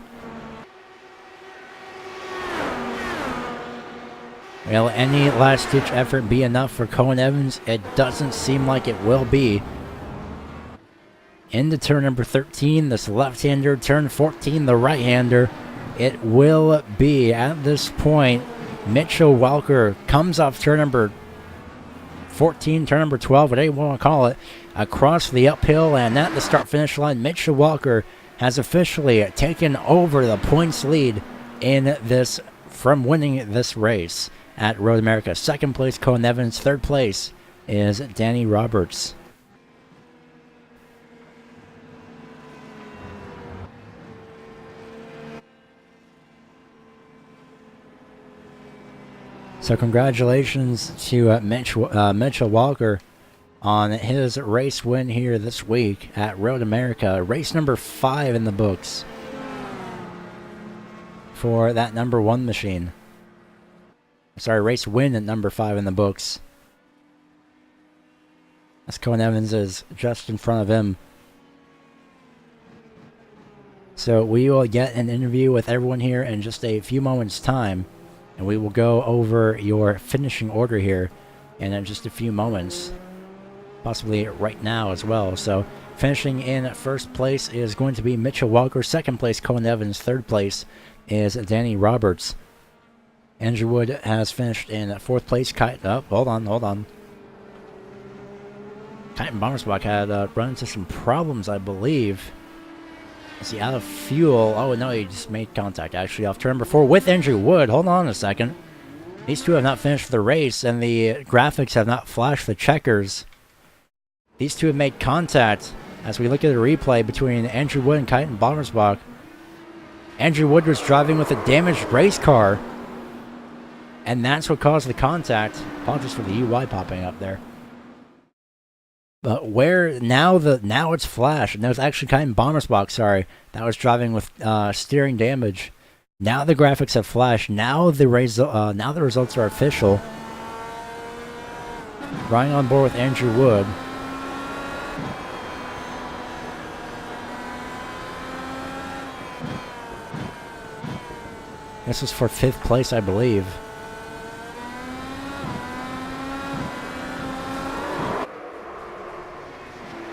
Will any last-ditch effort be enough for Cohen Evans? It doesn't seem like it will be. Into turn number 13, this left-hander. Turn 14, the right-hander. It will be, at this point, Mitchell Walker comes off turn number 14, turn number 12, whatever you want to call it, across the uphill, and at the start-finish line, Mitchell Walker has officially taken over the points lead from winning this race at Road America. Second place, Cohen Evans. Third place is Danny Roberts. So congratulations to Mitchell Walker on his race win here this week at Road America. Race number 5 in the books for that number 1 machine. Sorry, race win at number 5 in the books. As Cohen Evans is just in front of him. So we will get an interview with everyone here in just a few moments' time. And we will go over your finishing order here in just a few moments. Possibly right now as well. So finishing in first place is going to be Mitchell Walker. Second place, Cohen Evans. Third place is Danny Roberts. Andrew Wood has finished in fourth place. Hold on. Titan Bombersbach had run into some problems, I believe. Is he out of fuel? Oh, no, he just made contact, actually, off turn number 4 with Andrew Wood. Hold on a second. These two have not finished the race, and the graphics have not flashed the checkers. These two have made contact as we look at a replay between Andrew Wood and Titan Bombersbach. Andrew Wood was driving with a damaged race car, and that's what caused the contact. Apologies for the UI popping up there. But where now it's Flash, and that was actually Kyton Bommersbach, sorry, that was driving with steering damage. Now the graphics have flashed. Now the results are official. Riding on board with Andrew Wood. This was for 5th place, I believe.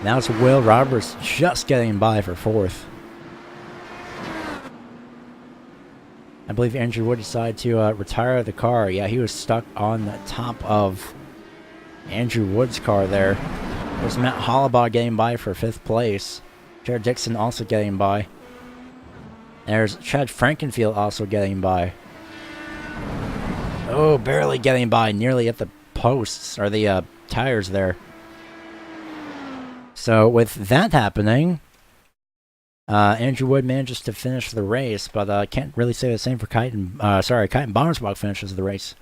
Now it's Will Roberts just getting by for 4th. I believe Andrew Wood decided to retire the car. Yeah, he was stuck on the top of Andrew Wood's car there. There's Matt Hollabaugh getting by for 5th place. Jared Dixon also getting by. There's Chad Frankenfield also getting by. Oh, barely getting by, nearly at the posts, or the tires there. So with that happening, Andrew Wood manages to finish the race, but I can't really say the same for Kyton Bommersbach finishes the race.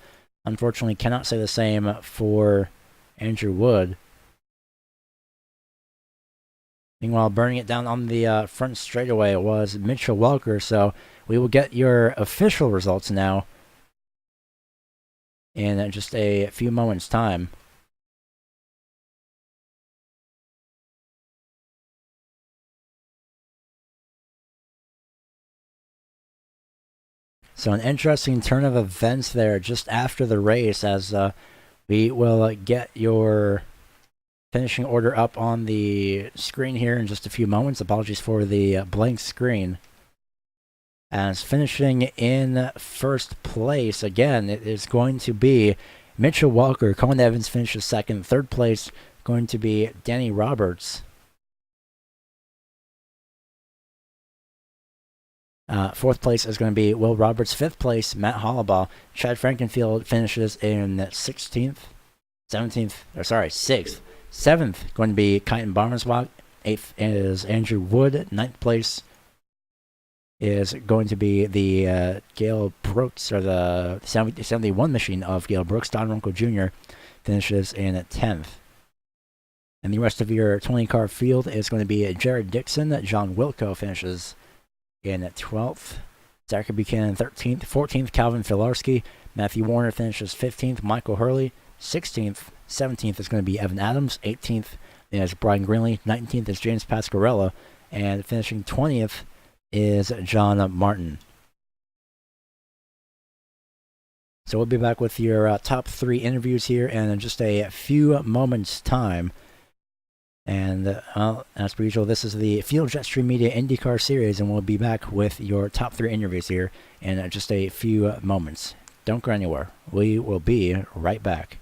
Unfortunately, cannot say the same for Andrew Wood. Meanwhile, burning it down on the front straightaway was Mitchell Welker, so we will get your official results now in just a few moments' time. So an interesting turn of events there just after the race, as we will get your finishing order up on the screen here in just a few moments. Apologies for the blank screen. As finishing in 1st place, again, it is going to be Mitchell Walker. Colin Evans finishes 2nd. 3rd place going to be Danny Roberts. 4th place is going to be Will Roberts. 5th place, Matt Hollabaugh. Chad Frankenfield finishes in 6th. 7th going to be Kyton Bommersbach. 8th is Andrew Wood. 9th place is going to be the Gale Brooks, or the 71 machine of Gale Brooks. Don Runkel Jr. finishes in 10th. And the rest of your 20-car field is going to be Jared Dixon. John Wilco finishes in 12th. Zachary Buchanan 13th. 14th, Calvin Filarski. Matthew Warner finishes 15th. Michael Hurley 16th. 17th is going to be Evan Adams. 18th is Brian Greenlee. 19th is James Pasquarella. And finishing 20th is John Martin. So we'll be back with your top 3 interviews here in just a few moments' time. And as per usual, this is the Field Jetstream Media IndyCar Series, and we'll be back with your top 3 interviews here in just a few moments. Don't go anywhere. We will be right back.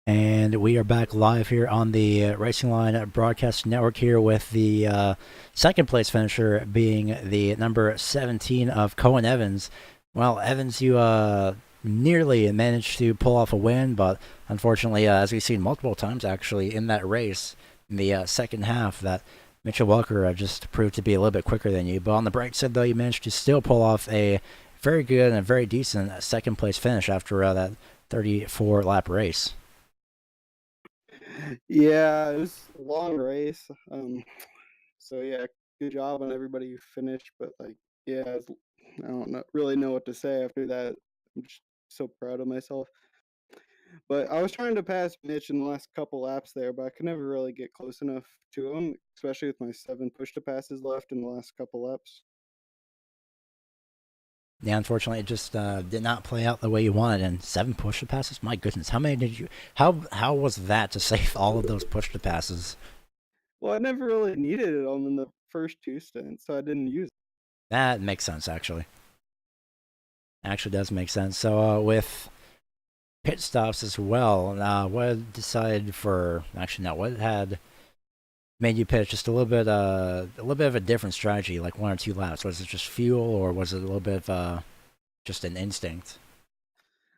And we are back live here on the Racing Line Broadcast Network here with the second place finisher being the number 17 of Cohen Evans. Well, Evans, you nearly managed to pull off a win, but unfortunately, as we've seen multiple times actually in that race, in the second half, that Mitchell Walker just proved to be a little bit quicker than you. But on the bright side, though, you managed to still pull off a very good and a very decent second place finish after that 34 lap race. Yeah, it was a long race. So yeah, good job on everybody who finished. But like, yeah, I don't really know what to say after that. I'm just so proud of myself. But I was trying to pass Mitch in the last couple laps there, but I could never really get close enough to him, especially with my 7 push to passes left in the last couple laps. Yeah, unfortunately, it just did not play out the way you wanted. And 7 push to passes. My goodness, how many did you? How was that to save all of those push to passes? Well, I never really needed it on in the first 2 stints, so I didn't use it. That makes sense, actually. Actually, does make sense. So with pit stops as well, what decided for? Actually, no. What had made you pitch just a little bit of a different strategy, like 1 or 2 laps? Was it just fuel, or was it a little bit of just an instinct?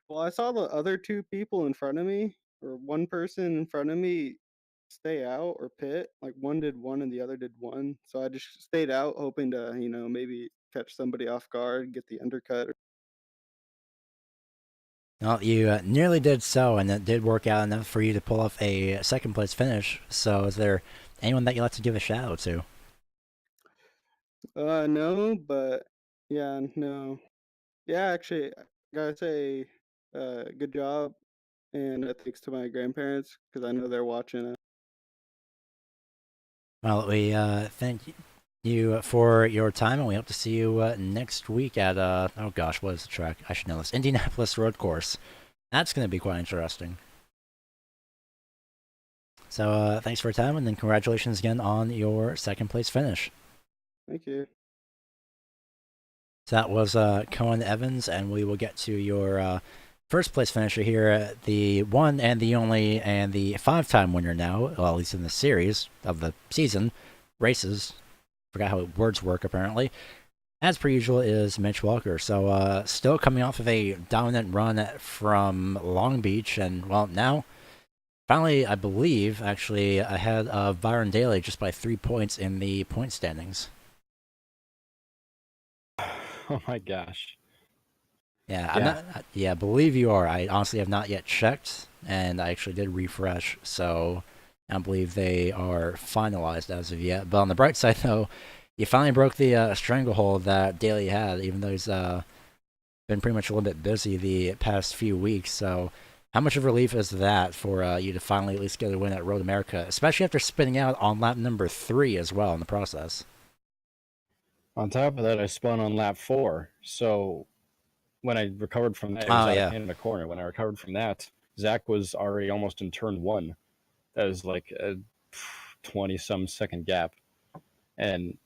Well, I saw the other 2 people in front of me, or one person in front of me stay out or pit. Like one did one and the other did one. So I just stayed out hoping to, maybe catch somebody off guard, get the undercut. Well, you nearly did so, and it did work out enough for you to pull off a second place finish. So, is there anyone that you'd like to give a shout out to? No, but yeah, no. Yeah, actually, I gotta say, good job. And thanks to my grandparents, because I know they're watching it. Well, we thank you for your time, and we hope to see you next week at oh gosh, what is the track? I should know this. Indianapolis Road Course. That's going to be quite interesting. So, thanks for your time, and then congratulations again on your second place finish. Thank you. So that was Cohen Evans, and we will get to your first place finisher here, the one and the only and the 5-time winner now, well, at least in the series of the season races. Forgot how words work apparently. As per usual, is Mitch Walker. So still coming off of a dominant run from Long Beach, and well, now finally, I believe, actually ahead of Byron Daly just by 3 points in the point standings. Oh my gosh. Yeah, I'm not. Yeah, I believe you are. I honestly have not yet checked, and I actually did refresh, so I don't believe they are finalized as of yet. But on the bright side, though, you finally broke the stranglehold that Daly had, even though he's been pretty much a little bit busy the past few weeks. So, how much of a relief is that for you to finally at least get a win at Road America, especially after spinning out on lap number 3 as well in the process? On top of that, I spun on lap 4. So when I recovered from that, it was Oh out of yeah. hand in the corner. When I recovered from that, Zach was already almost in turn 1. That was like a 20 some second gap. And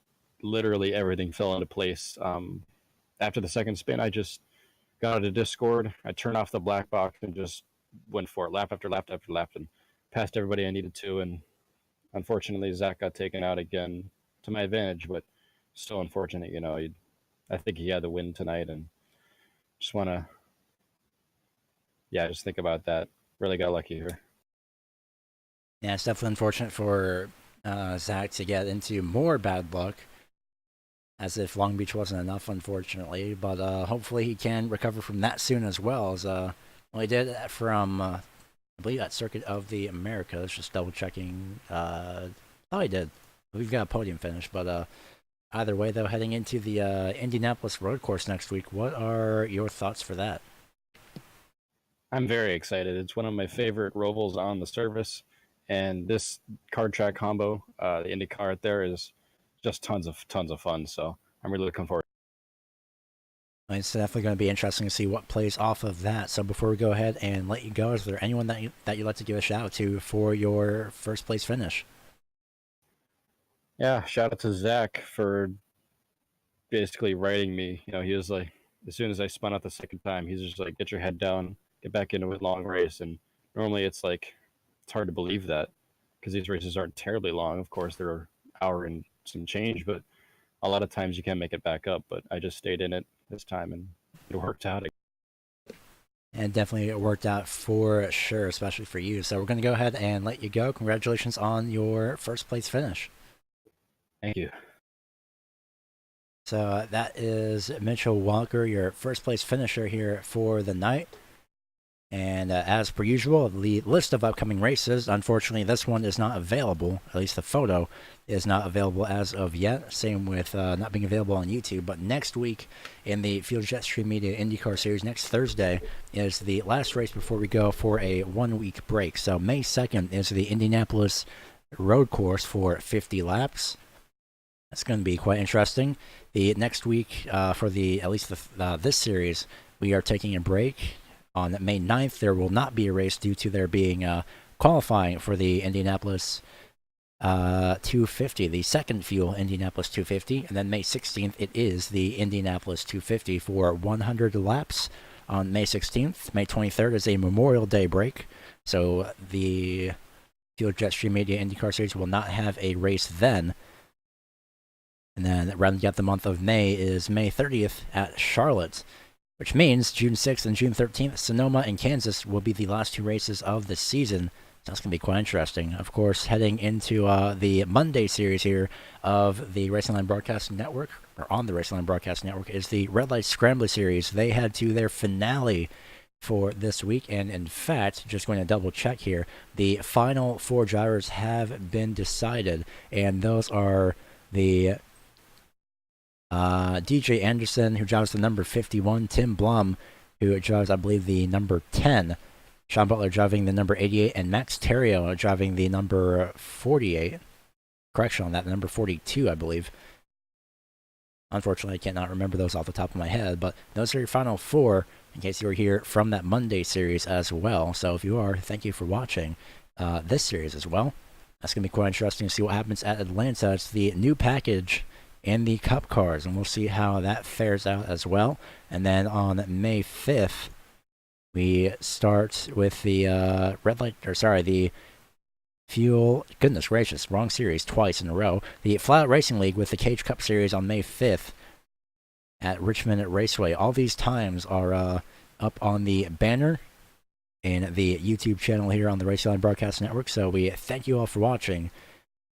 literally everything fell into place. After the second spin, I just got out of Discord. I turned off the black box and just went for it, lap after lap after lap, and passed everybody I needed to. And unfortunately, Zach got taken out again to my advantage, but still unfortunate. I think he had the win tonight, and just want to, yeah, just think about that. Really got lucky here. Yeah, it's definitely unfortunate for Zach to get into more bad luck, as if Long Beach wasn't enough, unfortunately. But hopefully he can recover from that soon as well, as well, he did from, I believe, that Circuit of the Americas. Just double checking. Oh, he did. We've got a podium finish, but either way, though, heading into the Indianapolis Road Course next week, what are your thoughts for that? I'm very excited. It's one of my favorite rovals on the service, and this card track combo, the IndyCar out there, is just tons of fun. So I'm really looking forward. It's definitely going to be interesting to see what plays off of that. So before we go ahead and let you go, is there anyone that you'd like to give a shout out to for your first place finish? Yeah, shout out to Zach for basically writing me. He was like, as soon as I spun out the second time, he's just like, get your head down, get back into a long race, and Normally, it's hard to believe that because these races aren't terribly long. Of course, they're an hour and some change, but a lot of times you can't make it back up. But I just stayed in it this time, and it worked out. And definitely it worked out for sure, especially for you. So we're going to go ahead and let you go. Congratulations on your first place finish. Thank you. So that is Mitchell Walker, your first place finisher here for the night. And as per usual, the list of upcoming races, unfortunately, this one is not available. At least the photo is not available as of yet. Same with not being available on YouTube. But next week in the Field Jetstream Media IndyCar Series, next Thursday, is the last race before we go for a 1-week break. So May 2nd is the Indianapolis road course for 50 laps. That's going to be quite interesting. The next week for this series, we are taking a break. On May 9th, there will not be a race due to there being qualifying for the Indianapolis 250, the second fuel Indianapolis 250. And then May 16th, it is the Indianapolis 250 for 100 laps on May 16th. May 23rd is a Memorial Day break. So the Field Jetstream Media IndyCar Series will not have a race then. And then rounding out the month of May is May 30th at Charlotte, which means June 6th and June 13th, Sonoma and Kansas will be the last two races of the season. So that's going to be quite interesting. Of course, heading into the Monday series here of the Racing Line Broadcast Network, or on the Racing Line Broadcast Network, is the Red Light Scrambler Series. They had to their finale for this week, and in fact, just going to double check here, the final 4 drivers have been decided, and those are the DJ Anderson, who drives the number 51, Tim Blum, who drives, I believe, the number 10, Sean Butler driving the number 88, and Max Terrio driving the number 48. Correction on that, the number 42, I believe. Unfortunately, I cannot remember those off the top of my head, but those are your final 4, in case you were here from that Monday series as well. So if you are, thank you for watching this series as well. That's going to be quite interesting to see what happens at Atlanta. It's the new package in the Cup cars, and we'll see how that fares out as well. And then on May 5th, we start with the the Fuel, goodness gracious, wrong series twice in a row. The Flat Out Racing League with the Cage Cup Series on May 5th at Richmond Raceway. All these times are up on the banner in the YouTube channel here on the Racing Line Broadcast Network. So we thank you all for watching,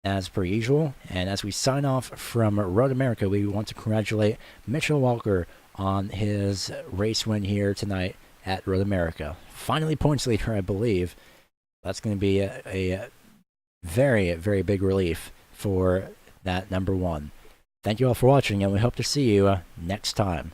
as per usual. And as we sign off from Road America, we want to congratulate Mitchell Walker on his race win here tonight at Road America. Finally points leader, I believe. That's going to be a very, very big relief for that number 1. Thank you all for watching, and we hope to see you next time.